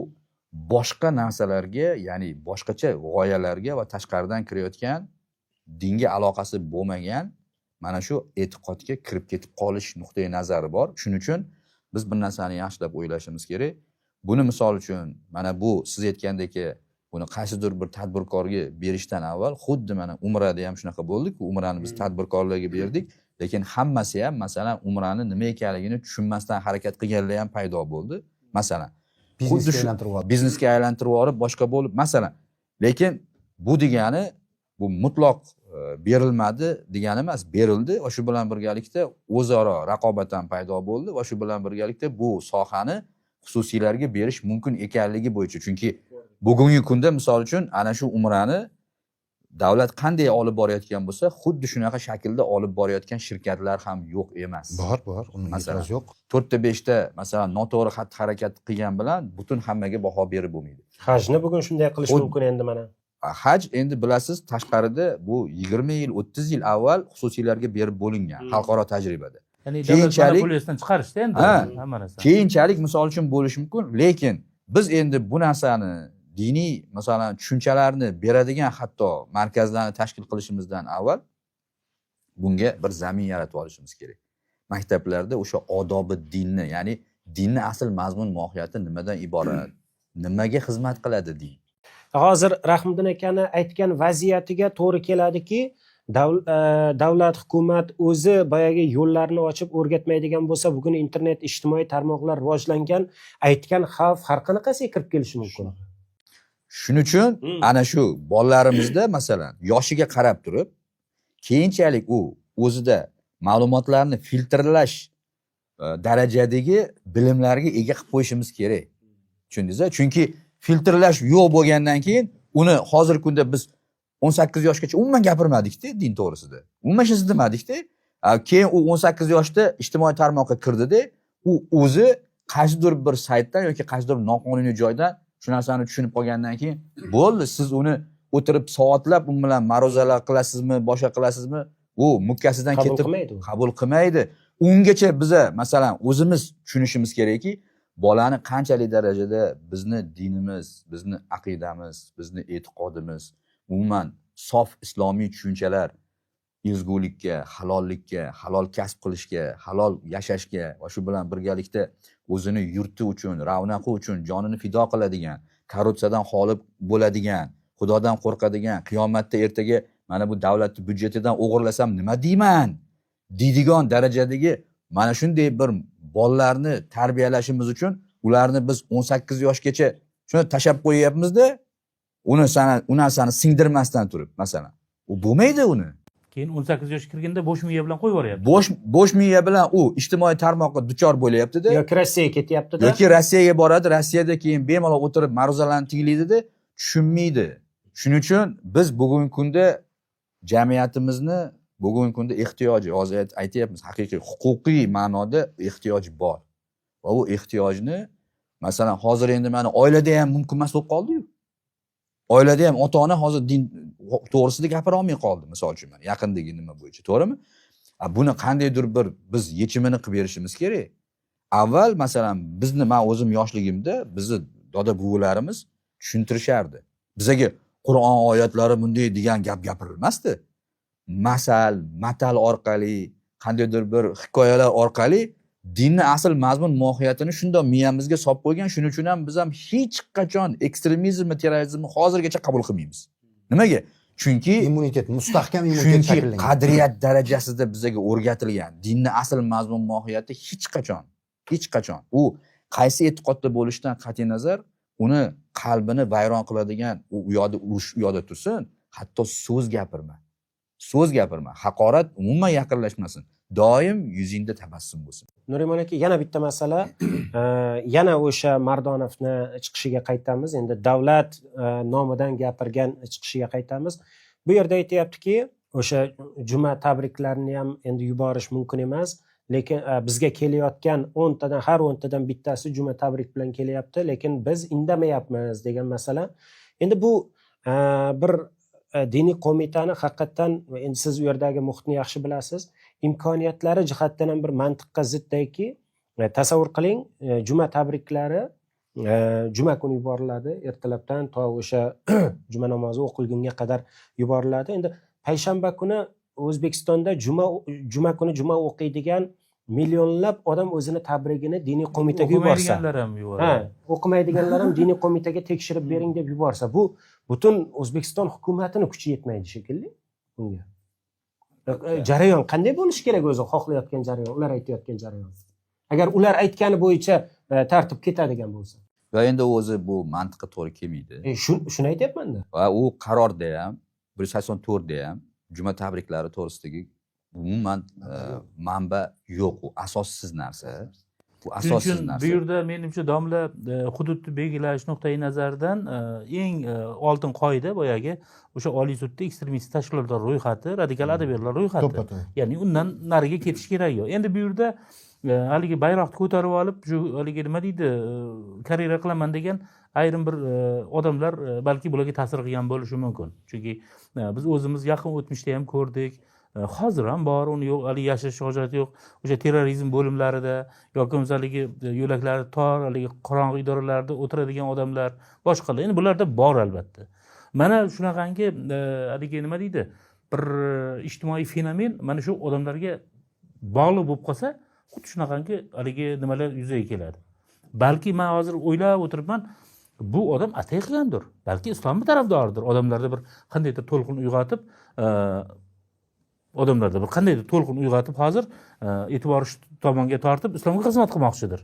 boshqa narsalarga, ya'ni boshqacha g'oyalarga va tashqaridan kirayotgan dinga aloqasi bo'lmagan mana shu e'tiqodga kirib ketib qolish nuqtai nazari bor. Shuning uchun biz bir narsani yaxshilab o'ylashimiz kerak. Buni misol uchun mana bu siz aytgandek buni qaysidir bir tadbirkorga berishdan avval xuddi mana Umrada ham shunaqa bo'ldi-ku, Umrani biz tadbirkorlarga berdik, lekin hammasi ham masalan Umrani nima ekanligini tushunmasdan harakat qilganlar ham paydo bo'ldi. Masalan, biznesga aylantirib yuborib boshqa bo'lib, masalan, lekin bu degani bu mutlaq berilmadi degani emas, berildi va shu bilan birgalikda o'zaro raqobat ham paydo bo'ldi va shu bilan birgalikda bu sohani xususiylarga berish mumkin ekanligi bo'yicha. Chunki bugungi kunda misol uchun ana shu Umrani davlat qanday olib borayotgan bo'lsa, xuddi shunaqa shaklda olib borayotgan shirkatlar ham yo'q emas. Bor, uni e'tiroz yo'q. 4-5 ta masalan noto'g'ri xatti-harakat qilgan bilan butun hammaga baho berib bo'lmaydi. Hajni bugun shunday qilish mumkin endi mana. Haj endi bilasiz, tashqarida bu 20 yil, 30 yil avval xususiylarga berib bo'lingan xalqaro tajribada. Ya'ni keyinchalik davlat chiqarishdi endi hamma narsa. Keyinchalik misol uchun bo'lishi mumkin, lekin biz endi bu narsani diniy masalan tushunchalarni beradigan hatto markazlarni tashkil qilishimizdan avval bunga bir zamin yaratib olishimiz kerak. Maktablarda o'sha odobi dinni, ya'ni dinni asl mazmun mohiyati nimadan iborat, nimaga xizmat qiladi din. Hozir Rahmiddin akani aytgan vaziyatiga to'g'ri keladiki, davlat, hukumat o'zi boyagi yo'llarni ochib o'rgatmaydigan bo'lsa, bugun internet, ijtimoiy tarmoqlar rivojlangan, aytgan xavf har qanaqasiga kirib kelishi mumkin. Shuning uchun ana shu bolalarimizda masalan yoshiga qarab turib, keyinchalik u o'zida ma'lumotlarni filtrlash darajadagi bilimlarga ega qilib qo'yishimiz kerak. Tushundingizmi? Chunki filtrlash yo'q bo'lgandan keyin uni hozirgi kunda biz 18 yoshgacha umuman gapirmadik-da din to'g'risida. Umuman hech demadik-da. Keyin u 18 yoshda ijtimoiy tarmoqqa kirdida, u o'zi qaysidir bir saytdan yoki qaysidir bir noqonuniy joydan shu narsani tushunib qolgandan keyin bo'ldi, siz uni o'tirib soatlab u bilan ma'ruzalar qilasizmi, boshqa qilasizmi, u mukkasidan Qabul ketib qilmaydi u. qabul qilmaydi. Ungacha biza masalan o'zimiz tushunishimiz kerakki, bolani qanchalik darajada bizni dinimiz, bizni aqidamiz, bizni e'tiqodimiz, umuman sof islomiy tushunchalar ezgulikka, halollikka, halol kasb qilishga, halol yashashga va shu bilan birgalikda o'zini yurti uchun, ravnaqi uchun jonini fido qiladigan, korrupsiyadan xoli bo'ladigan, Xudodan qo'rqadigan, qiyomatda ertaga mana bu davlatning byudjetidan o'g'irlasam nima deyman deydigan darajadagi mana shunday bir bolalarni tarbiyalashimiz uchun ularni biz 18 yoshgacha shuni tashab qo'yyapmiz-da, u narsani singdirmasdan turib, masalan. U bo'lmaydi uni. Keyin 18 yoshga kirganda bo'sh miya bilan qo'yib yuboryapti. Bo'sh miya bilan u ijtimoiy tarmoqqa duchor bo'lyapti-da. yoki Rossiyaga ketyapti-da. Yoki Rossiyaga boradi, Rossiyada keyin bemalol o'tirib ma'ruzalarni tinglaydida, tushunmaydi. Shuning uchun biz bugungi kunda jamiyatimizni bugungi kunda ehtiyoji, hozir aytyapmiz, haqiqiy huquqiy ma'noda ehtiyoj bor. Va bu ehtiyojni masalan hozir endi mana oilada ham mumkin emas bo'lib qoldi-yu. Oilada ham ota-ona hozir din to'g'risida gapira olmay qoldi, misol uchun mana yaqindagi nima bo'yicha, to'g'rimi? Buni qandaydir bir biz yechimini qilib berishimiz kerak. Avval masalan bizni, men o'zim yoshligimda bizni doda buvilarimiz tushuntirishardi. Bizga Qur'on oyatlari bunday degan gap gapirilmasdi. Masal, matal orqali, qandaydir bir hikoyalar orqali dinni asl mazmun mohiyatini shunda miyamizga solib qo'ygan. Shuning uchun ham biz ham hech qachon ekstremizm va terrorizmni hozirgacha qabul qilmaymiz. Nimaga? Chunki immunitet, mustahkam immunitet chunki shakllangan. qadriyat darajasida bizga o'rgatilgan dinni asl mazmun mohiyati hech qachon u qaysi e'tiqodda bo'lishidan qat'iy nazar uni qalbini vayron qiladigan u yoqda urush u yoqda tursin, hatto so'z gapirma, haqorat umuman yaqinlashmasin. Doim yuzingda tabassum bo'lsin. Nurimon aka, yana bitta masala, yana o'sha Mardonovni chiqishiga qaytamiz. Endi davlat nomidan gapirgan chiqishiga qaytamiz. Bu yerda aytayaptiki, o'sha juma tabriklarini ham endi yuborish mumkin emas, lekin bizga kelayotgan 10 tadan har 10 tadan bittasi juma tabrik bilan kelyapti, lekin biz indamayapmiz degan masala. Endi bu bir diniy qo'mitani haqiqatan, endi siz u yerdagi muhitni yaxshi bilasiz, imkoniyatlari jihatdan ham bir mantiqqa ziddaki, tasavvur qiling, juma tabriklari juma kuni yuboriladi, ertalabdan to o'sha juma namozi o'qilgunga qadar yuboriladi. Endi payshanba kuni O'zbekistonda juma kuni juma o'qiydigan millionlab odam o'zini tabrigini diniy qo'mitaga yuborsa, O'qimaydiganlar ham yuboradi. o'qimaydiganlar ham diniy qo'mitaga tekshirib bering deb yuborsa, bu butun O'zbekiston hukumatini kuchi yetmaydi shekilli bunga. Jarayon qanday bo'lishi kerak o'zi xohlayotgan jarayon, ular aytayotgan jarayon. Agar ular aytgani bo'yicha tartib ketadigan bo'lsa. Va endi o'zi bu mantiqqa to'g'ri kelmaydi. Shuni aytyapman-da. Va u qarorda ham 184 da ham juma tabriklari to'g'risidagi umuman manba yo'q, u asossiz narsa. Bu asossiz narsa. Bu yerda menimcha domla hududni belgilash nuqtai nazaridan eng oltin qoida boyagi o'sha Oliy sudda ekstremistik tashkilotlar ro'yxati, radikal adabiyotlar ro'yxati. To'ppa-to'g'ri. Ya'ni undan nariga ketish kerak yo'q. Endi bu yerda haligi bayroqni ko'tarib olib, shu haligi nima deydi, karyera qilaman degan ayrim bir odamlar balki bularga ta'sir qilgan bo'lishi mumkin. Chunki biz o'zimiz yaqin o'tmishda ham ko'rdik. Hozir ham bor, uni yo'q, hali yashash hojati yo'q. O'sha terrorizm bo'limlarida yoki masalagi yo'laklari tor, haligi qorong'i idoralarda o'tiradigan odamlar, boshqalar. Endi bularda bor albatta. Mana shunaqangi haligi nima deydi, bir ijtimoiy fenomen mana shu odamlarga bog'liq bo'lib qolsa, xuddi shunaqangi haligi nimalar yuzaga keladi. Balki men hozir o'ylab o'tiribman, bu odam atay qilgandir. Balki islomga tarafdordir. Odamlarda bir qandaydir to'lqin uyg'otib, hozir e'tibor tomonga tortib islomga xizmat qilmoqchidir.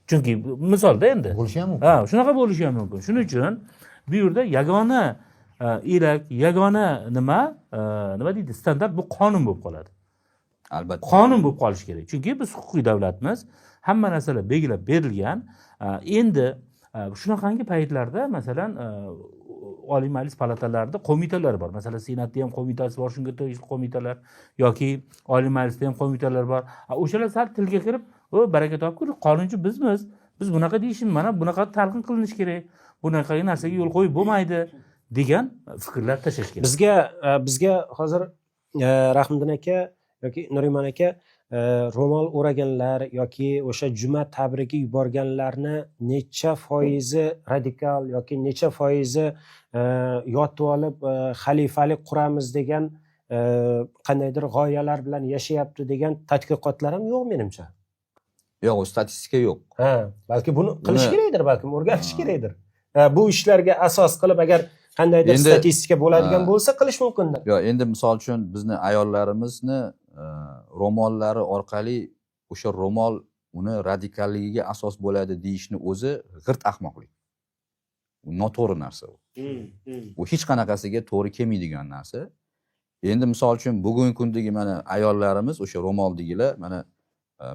Chunki misolda endi Bo'lishi ham mumkin. shunaqa bo'lishi ham mumkin. Shuning uchun bu yerda yagona elak, yagona nima deydi, standart bu qonun bo'lib qoladi. Albatta. Qonun bo'lib qolishi kerak. Chunki biz huquqiy davlatmiz, hamma narsalar belgilab berilgan. Endi shunaqangi paytlarda masalan Oliy Majlis palatalarida qo'mitalar bor. Masalan, Senatda ham qo'mitasi bor, shunga tegishli qo'mitalar yoki Oliy Majlisda ham qo'mitalar bor. O'shalar sal tilga kirib, baraka topib, qonunchi bizmiz. biz bunaqa deyishim, mana bunaqa talqin qilinishi kerak, bunaqa narsaga yo'l qo'yib bo'lmaydi degan fikrlar tashlash kerak. Bizga hozir Rahmiddin aka yoki Nuriman aka ro'mol o'raganlar yoki o'sha juma tabrigi yuborganlarni necha foizi radikal yoki necha foizi yotib olib xalifalik quramiz degan qandaydir g'oyalar bilan yashayapti degan tadqiqotlar ham yo'q menimcha. Yo'q, u statistika yo'q. Balki buni qilish kerakdir, balki o'rganish kerakdir. Bu ishlarga asos qilib agar qandaydir statistika bo'ladigan bo'lsa qilish mumkindir. Yo'q, endi misol uchun bizni ayollarimizni ro'mollari orqali o'sha ro'mol uni radikalligiga asos bo'ladi deyishni o'zi g'irt ahmoqlik. U noto'g'ri narsa u. U hech qanaqasiga to'g'ri kelmaydigan narsa. Endi misol uchun bugungi kundagi mana ayollarimiz o'sha ro'moldagilar mana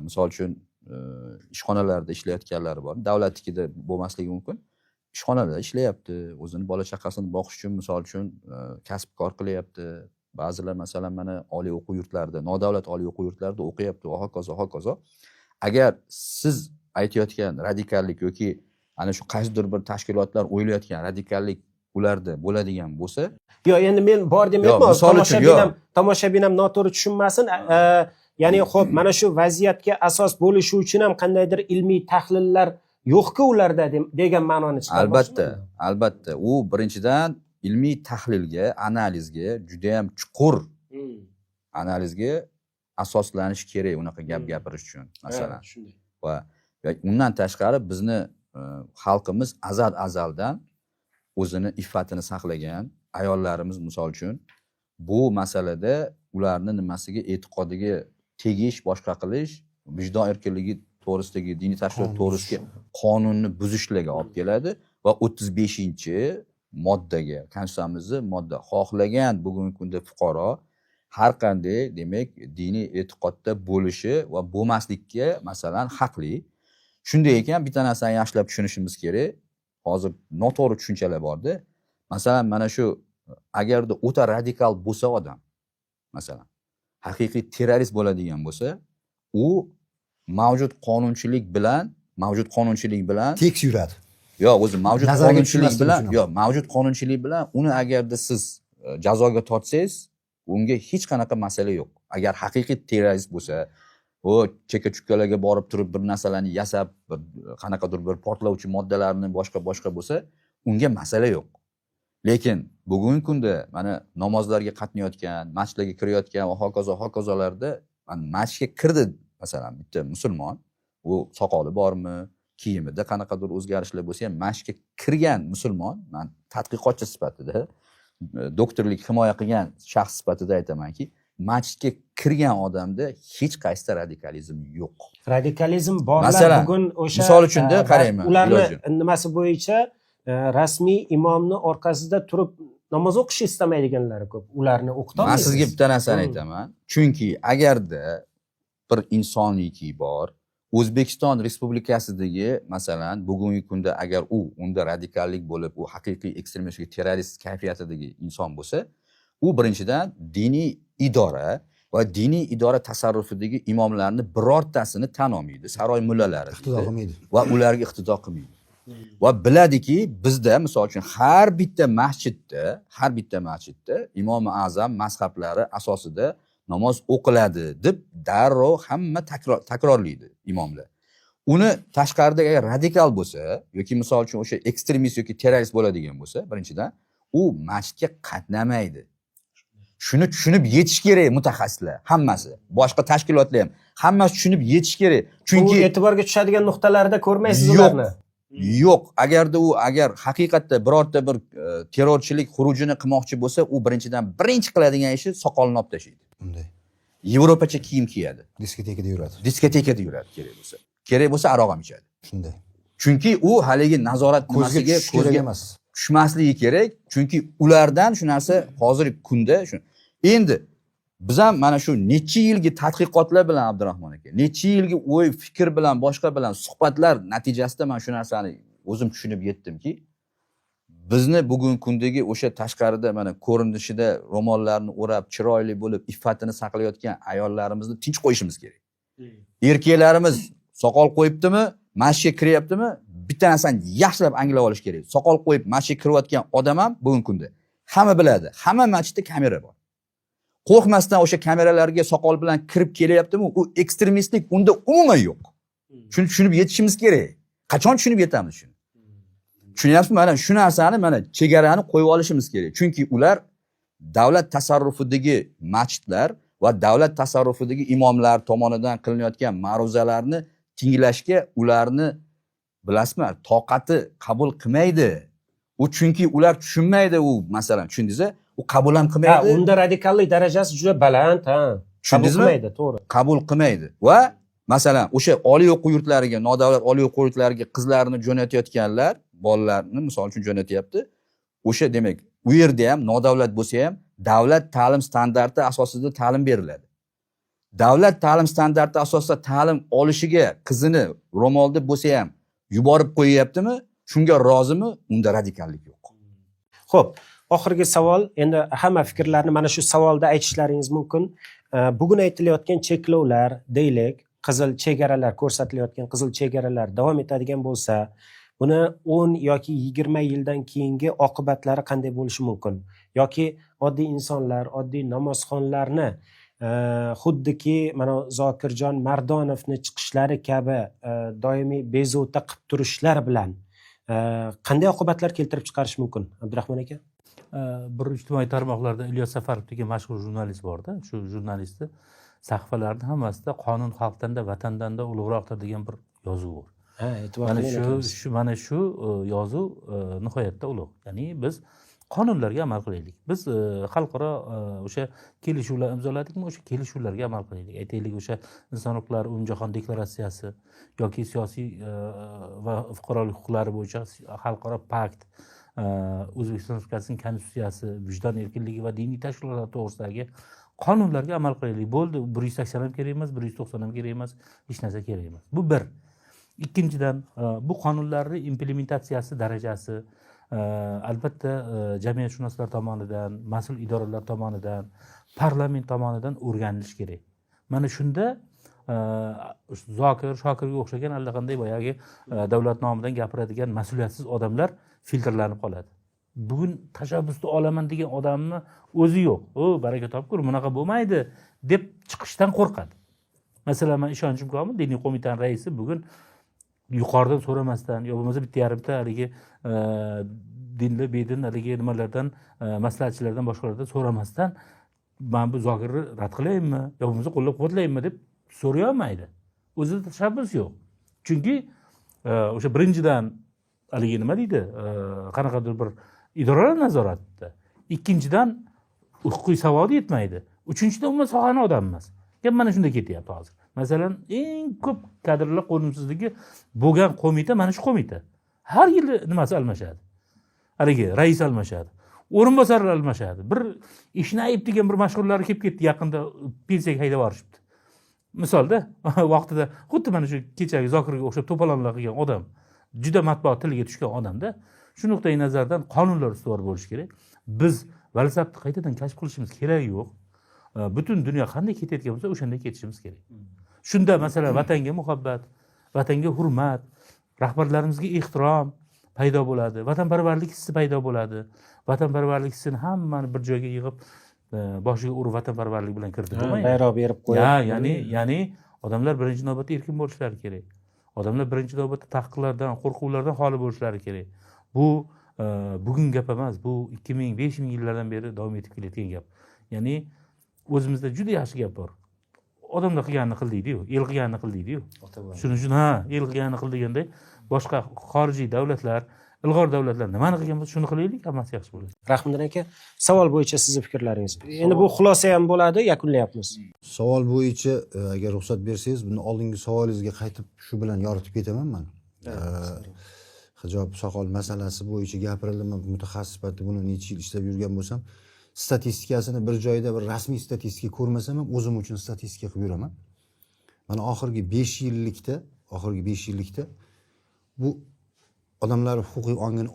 misol uchun ishxonalarda ishlayotganlar bor. Davlatnikida bo'lmasligi mumkin. Ishxonada ishlayapti, o'zini bola chaqasini boqish uchun misol uchun kasb-kor qilyapti. Ba'zilar masalan mana oliy o'quv yurtlarida, nodavlat oliy o'quv yurtlarida o'qiyapti va hokazo hokazo. Agar siz aytayotgan radikallik yoki ana shu qaysidir bir tashkilotlar o'ylayotgan radikallik ularda bo'ladigan bo'lsa, yo'q, endi men bor demayapman, tomoshabin ham noto'g'ri tushunmasin. Ya'ni xo'p, mana shu vaziyatga asos bo'lishi uchun ham qandaydir ilmiy tahlillar yo'q-ku ularda degan ma'noni chiqarmoqchiman. Albatta. U birinchidan ilmiy tahlilga, analizga, juda ham chuqur analizga asoslanish kerak unaqa gap gapirish uchun, masalan. Va undan tashqari bizni xalqimiz azaldan o'zini iffatini saqlagan ayollarimiz misol uchun bu masalada ularni nimasiga, e'tiqodiga tegish, boshqa qilish, vijdon erkinligi to'g'risidagi diniy tashkilot to'g'risidagi qonunni buzishlarga olib keladi va 35-moddaga, konstitutsiyamizning modda xohlagan bugungi kunda fuqaro har qanday demak diniy e'tiqodda bo'lishi va bo'lmaslikka masalan haqli. Shunday ekan, bitta narsani yaxshilab tushunishimiz kerak. Hozir noto'g'ri tushunchalar borda. Masalan, mana shu agarda o'ta radikal bo'lsa odam, masalan, haqiqiy terrorist bo'ladigan bo'lsa, u mavjud qonunchilik bilan tekis yuradi. Yo'q, o'zi mavjud qonunchilik bilan uni agarda siz jazoga tortsangiz, unga hech qanaqa masala yo'q. Agar haqiqiy terrorist bo'lsa, u cheka-chukkalarga borib turib bir narsalarni yasab, bir qanaqadir bir portlovchi moddalarni boshqa bo'lsa, unga masala yo'q. Lekin bugungi kunda mana namozlarga qatnayotgan, masjidlarga kirayotgan va hokazolarda masjidga kirdi masalan bitta musulmon, u soqoli bormi, kiyimida qanaqadir o'zgarishlar bo'lsa ham masjidga kirgan musulmon, men tadqiqotchi sifatida, doktorlik himoya qilgan shaxs sifatida aytamanki, masjidga kirgan odamda hech qaysi radikalizm yo'q. Radikalizm borlar masalan, bugun o'sha misol uchunda qarayman. Ularni nimasi bo'yicha rasmiy imomni orqasida turib namoz o'qishni istamaydiganlari ko'p. Ularni o'qitolmaysiz. Men sizga bitta narsani aytaman. Chunki agarda bir insoniyki bor, O'zbekiston Respublikasidagi masalan bugungi kunda agar unda radikallik bo'lib, u haqiqiy ekstremist yoki terrorist kayfiyatidagi inson bo'lsa, u birinchidan diniy idora va diniy idora tasarrufidagi imomlarni birortasini tan olmaydi, saroy mullalari Iqtido qilmaydi va ularga iqtido qilmaydi. Va biladiki, bizda misol uchun har bitta masjidda Imom Azam mazhablari asosida namoz o'qiladi deb darrov hamma takrorlaydi imomlar. Uni tashqarida agar radikal bo'lsa yoki misol uchun o'sha ekstremist yoki terrorist bo'ladigan bo'lsa, birinchidan u masjidga qatnamaydi. Shuni tushunib yetish kerak mutaxassislar, hammasi, boshqa tashkilotlar ham hammasi tushunib yetish kerak. Chunki e'tiborga tushadigan nuqtalarda ko'rmaysiz ularni. Yo'q, agar haqiqatda birorta bir terrorchilik xurujini qilmoqchi bo'lsa, u birinchi qiladigan ishi soqolini olib tashlaydi. Bunday. Yevropacha kiyim kiyadi. Diskotekada yuradi. Kerak bo'lsa aroq ham ichadi. Shunday. Chunki u haligi nazorat ko'zga kerak emas. Tushmasligi kerak. Chunki ulardan shu narsa hozirgi kunda shu. Endi biz ham mana shu necha yilgi tadqiqotlar bilan Abdurahmon aka, necha yilgi o'y, fikr bilan, boshqa bilan suhbatlar natijasida men shu narsani o'zim tushunib yetdimki, bizni bugungi kundagi o'sha tashqarida mana ko'rinishida ro'mollarni o'rab, chiroyli bo'lib, iffatini saqlayotgan ayollarimizni tinch qo'yishimiz kerak. Erkaklarimiz soqol qo'yibdimi, masjidga kiryaptimi, bitta narsani yaxshilab anglab olish kerak. Soqol qo'yib masjidga kirayotgan odam ham bugungi kunda hamma biladi. Hamma masjidda kamera bor. Qo'rqmasdan o'sha kameralarga soqol bilan kirib kelyaptimi, u ekstremistlik unda umuman yo'q. Shuni tushunib yetishimiz kerak. Qachon tushunib yetamiz shuni? Tushunyapsizmi? Mana shu narsani, mana chegarani qo'yib olishimiz kerak. Chunki ular davlat tasarrufidagi masjidlar va davlat tasarrufidagi imomlar tomonidan qilinayotgan ma'ruzalarni tinglashga ularni bilasizmi, toqati qabul qilmaydi. U chunki ular tushunmaydi u masalan, tushundingizmi? U qabul ham Ha, qilmaydi. unda radikallik darajasi juda baland, ha. Tushundingizmi? Qilmaydi, to'g'ri. Qabul qilmaydi va masalan o'sha oliy o'quv yurtlariga, nodavlat oliy o'quv yurtlariga qizlarni jo'natayotganlar, bolalarni misol uchun jo'natyapti. O'sha demak, u yerda ham nodavlat bo'lsa ham davlat ta'lim standarti asosida ta'lim beriladi. Davlat ta'lim standarti asosida ta'lim olishiga qizini ro'molda bo'lsa ham yuborib qo'yyaptimi? Shunga rozimi? Unda radikallik yo'q. Xo'p, oxirgi savol, endi hamma fikrlarni mana shu savolda aytishlaringiz mumkin. Bugun aytilayotgan cheklovlar, deylik, qizil chegaralar ko'rsatilayotgan qizil chegaralar davom etadigan bo'lsa, buni 10 yoki 20 yildan keyingi oqibatlari qanday bo'lishi mumkin? Yoki oddiy insonlar, oddiy namozxonlarni xuddiki mana Zokirjon Mardonovni chiqishlari kabi doimiy bezovta qilib turishlar bilan qanday oqibatlar keltirib chiqarish mumkin, Abdurahmon aka? Bir ijtimoiy tarmoqlarda Ilyos Safarov degan mashhur jurnalist borda. Shu jurnalistni sahifalarning hammasida qonun xalqdan-da, vatandan-da ulug'roqdir degan bir yozuv bor. Ha, e'tibor Mana qiling akamiz. mana shu yozuv nihoyatda ulug'. Ya'ni biz qonunlarga amal qilaylik. Biz xalqaro o'sha kelishuvlar imzoladikmi, o'sha kelishuvlarga amal qilaylik. Aytaylik, o'sha inson huquqlari umumjahon deklaratsiyasi yoki siyosiy va fuqarolik huquqlari bo'yicha xalqaro pakt, O'zbekiston Respublikasining konstitutsiyasi, vijdon erkinligi va diniy tashkilotlar to'g'risidagi qonunlarga amal qilaylik. Bo'ldi, 180 ham kerak emas, 190 ham kerak emas, hech narsa kerak emas. Bu bir. Ikkinchidan, bu qonunlarning implementatsiyasi darajasi albatta jamiyatshunoslar tomonidan, mas'ul idoralar tomonidan, parlament tomonidan o'rganilishi kerak. Mana shunda Zokir, Shokirga o'xshagan allaqanday boyagi davlat nomidan gapiradigan mas'uliyatsiz odamlar filtrlanib qoladi. Bugun tashabbusni olaman degan odamni o'zi yo'q. O, baraka topkur, bunaqa bo'lmaydi deb chiqishdan qo'rqadi. Masalan, men ishonchim komil, diniy qo'mitaning raisi bugun yuqoridan so'ramasdan, yo bo'lmasa bitta yarimta haligi dinli bedin haligi nimalardan, maslahatchilardan, boshqalardan so'ramasdan men bu Zokirni rad qilaymi, yo bo'lmasa qo'llab-quvvatlaymi deb so'ray olmaydi. O'zida tashabbus yo'q. Chunki o'sha birinchidan haligi nima deydi, qanaqadir bir idoralar nazoratida. Ikkinchidan huquqiy savodi yetmaydi. Uchinchidan umuman sohani odam emas. Gap mana shunda ketyapti hozir. Masalan, eng ko'p kadrlar qo'nimsizligi bo'lgan qo'mita mana shu qo'mita. Har yili nimasi almashadi. Haligi rais almashadi. O'rinbosarlar almashadi. Bir Ishnayev degan bir mashhurlari kelib ketdi, yaqinda pensiyaga haydab yuborishibdi. Misolda, vaqtida xuddi mana shu kechagi Zokirga o'xshab to'polonlar qilgan odam, juda matbuot tiliga tushgan odamda, shu nuqtai nazardan qonunlar ustuvor bo'lishi kerak. Biz valsabni qaytadan kashf qilishimiz kerak yo'q. Butun dunyo qanday ketayotgan bo'lsa, o'shanday ketishimiz kerak. Shunda masalan vatanga muhabbat, vatanga hurmat, rahbarlarimizga ehtirom paydo bo'ladi, vatanparvarlik hissi paydo bo'ladi. Vatanparvarlik hissini hammani bir joyga yig'ib, boshiga urib vatanparvarlik bilan kirdi bo'lmaydi. Bayroq berib qo'yib. Ya'ni odamlar birinchi navbatda erkin bo'lishlari kerak. Odamlar birinchi navbatda taqiqlardan, qo'rquvlardan xoli bo'lishlari kerak. Bu bugun gap emas, bu 2000-5000 yillardan beri davom etib kelayotgan gap. Ya'ni o'zimizda juda yaxshi gap bor. Odamlar qilganini qil deydi-yu, el qilganini qil deydi-yu. Shuning uchun el qilganini qil deganda boshqa xorijiy davlatlar, ilg'or davlatlar nimani qilgan bo'lsa, shuni qilaylik, hammasi yaxshi bo'ladi. Rahmon aka, savol bo'yicha sizning fikrlaringiz. Endi bu xulosa ham bo'ladi, yakunlayapmiz. Savol bo'yicha agar ruxsat bersangiz, buni oldingi savolingizga qaytib shu bilan yoritib ketaman men. Hijob soqol masalasi bo'yicha gapirildi, men mutaxassis sifatida buni necha yil ishlab yurgan bo'lsam, statistikasini bir joyda bir rasmiy statistika ko'rmasam ham o'zim uchun statistika qilib yuraman. Mana oxirgi 5 yillikda bu odamlar huquqiy ongini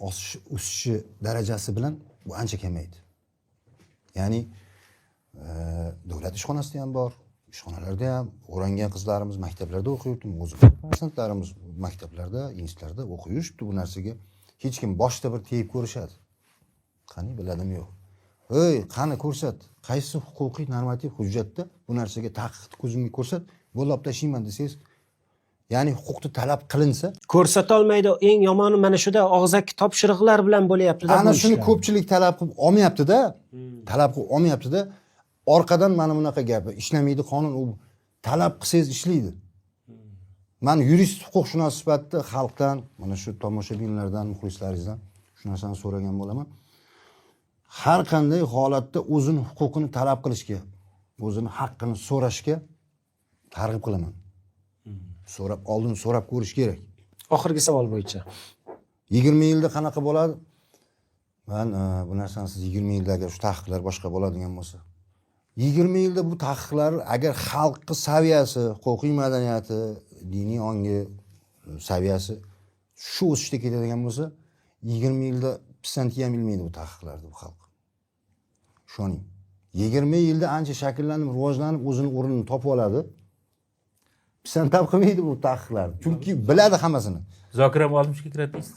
o'sishi darajasi bilan bu ancha kamaydi. Ya'ni davlat ishxonasida ham bor, ishxonalarda ham o'rangan qizlarimiz maktablarda o'qiyapti, o'zimiz farzandlarimiz maktablarda, institutlarda o'qib yurishibdi. Bu narsaga hech kim boshda bir tegib ko'rishadi. Qani biladimi yo'q. Ey, qani ko'rsat, qaysi huquqiy normativ hujjatda bu narsaga taqiq ko'zimga ko'rsat, bo'ylab tashlayman desangiz, ya'ni huquqni talab qilinsa, ko'rsatolmaydi. Eng yomoni mana shuda og'zaki topshiriqlar bilan bo'lyapti-da. ana bu shuni ishlar. ko'pchilik talab qilib olmayapti-da. Talab qilib olmayapti-da. Orqadan mana bunaqa gapi, ishlamaydi qonun, u talab qilsangiz ishlaydi. Men yurist huquqshunos sifatida xalqdan, mana shu tomoshabinlardan, muxlislaringizdan shu narsani so'ragan bo'laman. Har qanday holatda o'zini huquqini talab qilishga, o'zini haqqini so'rashga targ'ib qilaman. Oldin so'rab ko'rish kerak. Oxirgi savol bo'yicha. 20 yilda qanaqa bo'ladi? Men bu narsani siz 20 yilda agar shu taqiqlar boshqa bo'ladigan bo'lsa, 20 yilda bu taqiqlar agar xalqning saviyasi, huquqiy madaniyati, diniy ongi saviyasi shu o'sishda ketadigan bo'lsa, 20 yilda pisanti ham bilmaydi bu taqiqlarni bu xalq. Ishoning. 20 yilda ancha shakllanib, rivojlanib, o'zini o'rnini topib oladi. Pisand ham qilmaydi bu taqiqlarni. Chunki biladi hammasini. Zokir ham olmishga kiradi deysiz.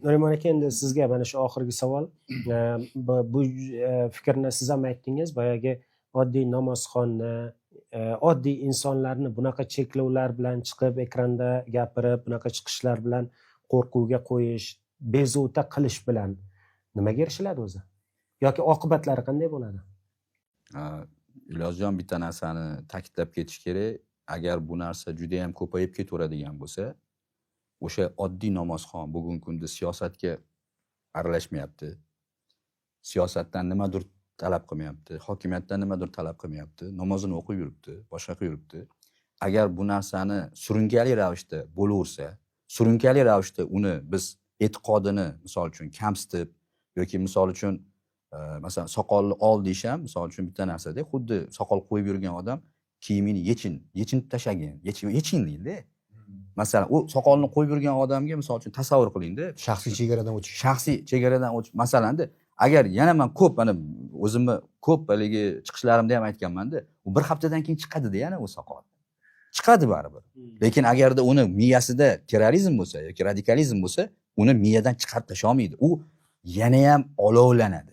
Nuriman aka, endi sizga mana shu oxirgi savol. Bu fikrni siz ham aytdingiz, boyagi oddiy namozxonni, oddiy insonlarni bunaqa cheklovlar bilan chiqib ekranda gapirib, bunaqa chiqishlar bilan qo'rquvga qo'yish, bezovta qilish bilan nimaga erishiladi o'zi? Yoki oqibatlari qanday bo'ladi? Ilojjon bitta narsani ta'kidlab ketish kerak. Agar bu narsa juda ham ko'payib ketaveradigan bo'lsa, o'sha oddiy namozxon bugungi kunda siyosatga aralashmayapti. Siyosatdan nimadir talab qilmayapti, hokimiyatdan nimadir talab qilmayapti, namozini o'qib yuribdi, boshqa qilib yuribdi. Agar bu narsani surunkali ravishda bo'laversa, surunkali ravishda uni biz e'tiqodini misol uchun kamsitib yoki misol uchun masalan soqolni ol deysham, misol uchun bitta narsada xuddi soqol qo'yib yurgan odam kiyimini yechinib tashlagin, yechin deydi. Masalan, u soqolni qo'yib yurgan odamga misol uchun tasavvur qilingda, Shaxsiy chegaradan o'tish. shaxsiy chegaradan o'tish masalanda. Agar yana men ko'p mana o'zimni ko'p haligi chiqishlarimda ham aytganman-da, u bir haftadan keyin chiqadi-da yana u soqol. Chiqadi baribir. Lekin agarda uni miyasida terrorizm bo'lsa yoki radikalizm bo'lsa, uni miyadan chiqarib tashlay olmaydi. U yana ham olovlanadi.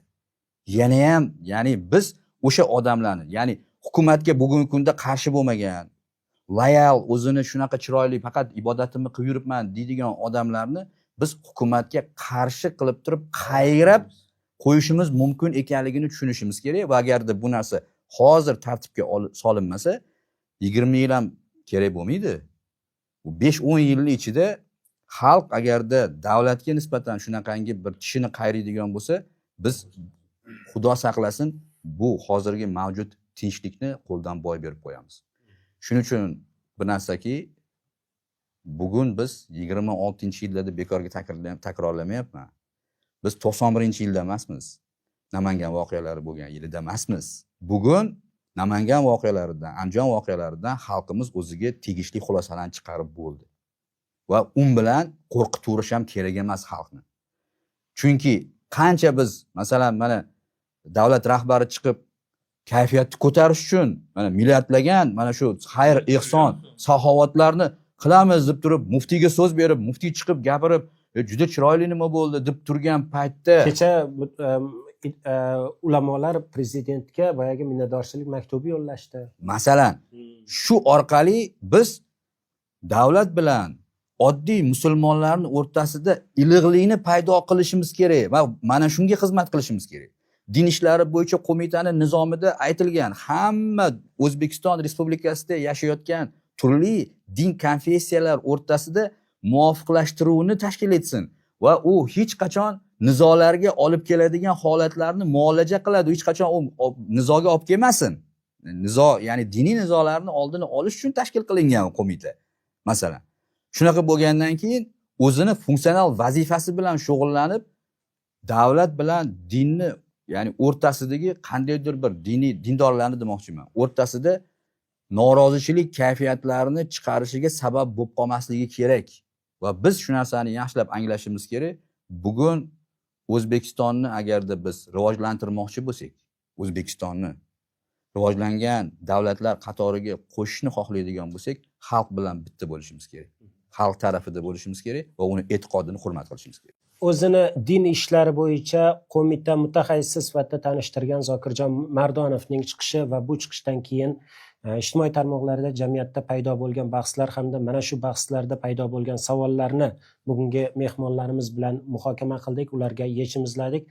Yana ham, ya'ni biz o'sha odamlarni, ya'ni hukumatga bugungi kunda qarshi bo'lmagan, loyal, o'zini shunaqa chiroyli faqat ibodatimni qilib yuribman deydigan odamlarni biz hukumatga qarshi qilib turib qayrab qo'yishimiz mumkin ekanligini tushunishimiz kerak va agarda bu narsa hozir tartibga solinmasa, 20 yil ham kerak bo'lmaydi. Bu 5-10 yilning ichida xalq agarda davlatga nisbatan shunaqangi bir tishini qayraydigan bo'lsa, biz Xudo saqlasin bu hozirgi mavjud tinchlikni qo'ldan boy berib qo'yamiz. Shuning uchun bir narsaki, bugun biz 26-yillarda bekorga takrorlamayapman. Biz 91-yilda emasmiz. Namangan voqealari bo'lgan yilida emasmiz. Bugun Namangan voqealaridan, Andijon voqealaridan xalqimiz o'ziga tegishli xulosalarni chiqarib bo'ldi. Va bilan qo'rqituverish ham kerak emas xalqni. Chunki qancha biz masalan mana davlat rahbari chiqib kayfiyatni ko'tarish uchun mana milliardlagan mana shu xayr, ehson, saxovatlarni qilamiz deb turib, muftiyga so'z berib, muftiy chiqib gapirib, juda chiroyli nima bo'ldi deb turgan paytda Kecha ulamolar prezidentga boyagi minnatdorchilik maktubi yo'llashdi. masalan, shu orqali biz davlat bilan oddiy musulmonlarning o'rtasida iliqlikni paydo qilishimiz kerak va mana shunga xizmat qilishimiz kerak. Din ishlari bo'yicha qo'mitaning nizomida aytilgan hamma O'zbekiston Respublikasida yashayotgan turli din konfessiyalar o'rtasida muvofiqlashtiruvni tashkil etsin va u hech qachon nizolarga olib keladigan holatlarni muolaja qiladi, hech qachon u nizoga olib kelmasin. Nizo, ya'ni diniy nizolarni oldini olish uchun tashkil qilingan qo'mita. Masalan, shunaqa bo'lgandan keyin o'zini funksional vazifasi bilan shug'ullanib, davlat bilan dinni, ya'ni o'rtasidagi qandaydir bir diniy dindorlarni demoqchiman, o'rtasida norozichilik kayfiyatlarini chiqarishiga sabab bo'lib qolmasligi kerak. Va biz shu narsani yaxshilab anglashimiz kerak. Bugun O'zbekistonni agarda biz rivojlantirmoqchi bo'lsak, O'zbekistonni rivojlangan davlatlar qatoriga qo'shishni xohlaydigan bo'lsak, xalq bilan bitta bo'lishimiz kerak. Xalq tarafida bo'lishimiz kerak va uni e'tiqodini hurmat qilishimiz kerak. O'zini din ishlari bo'yicha qo'mita mutaxassisi sifatida tanishtirgan Zokirjon Mardonovning chiqishi va bu chiqishdan keyin ijtimoiy tarmoqlarda jamiyatda paydo bo'lgan bahslar hamda mana shu bahslarda paydo bo'lgan savollarni bugungi mehmonlarimiz bilan muhokama qildik, ularga yechim izladik.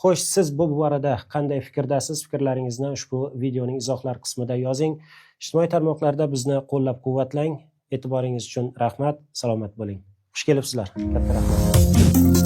Xo'sh, siz bu borada qanday fikrdasiz? Fikrlaringizni ushbu videoning izohlar qismida yozing. Ijtimoiy tarmoqlarda bizni qo'llab-quvvatlang. E'tiboringiz uchun rahmat. Salomat bo'ling. Xush kelibsizlar. Katta rahmat.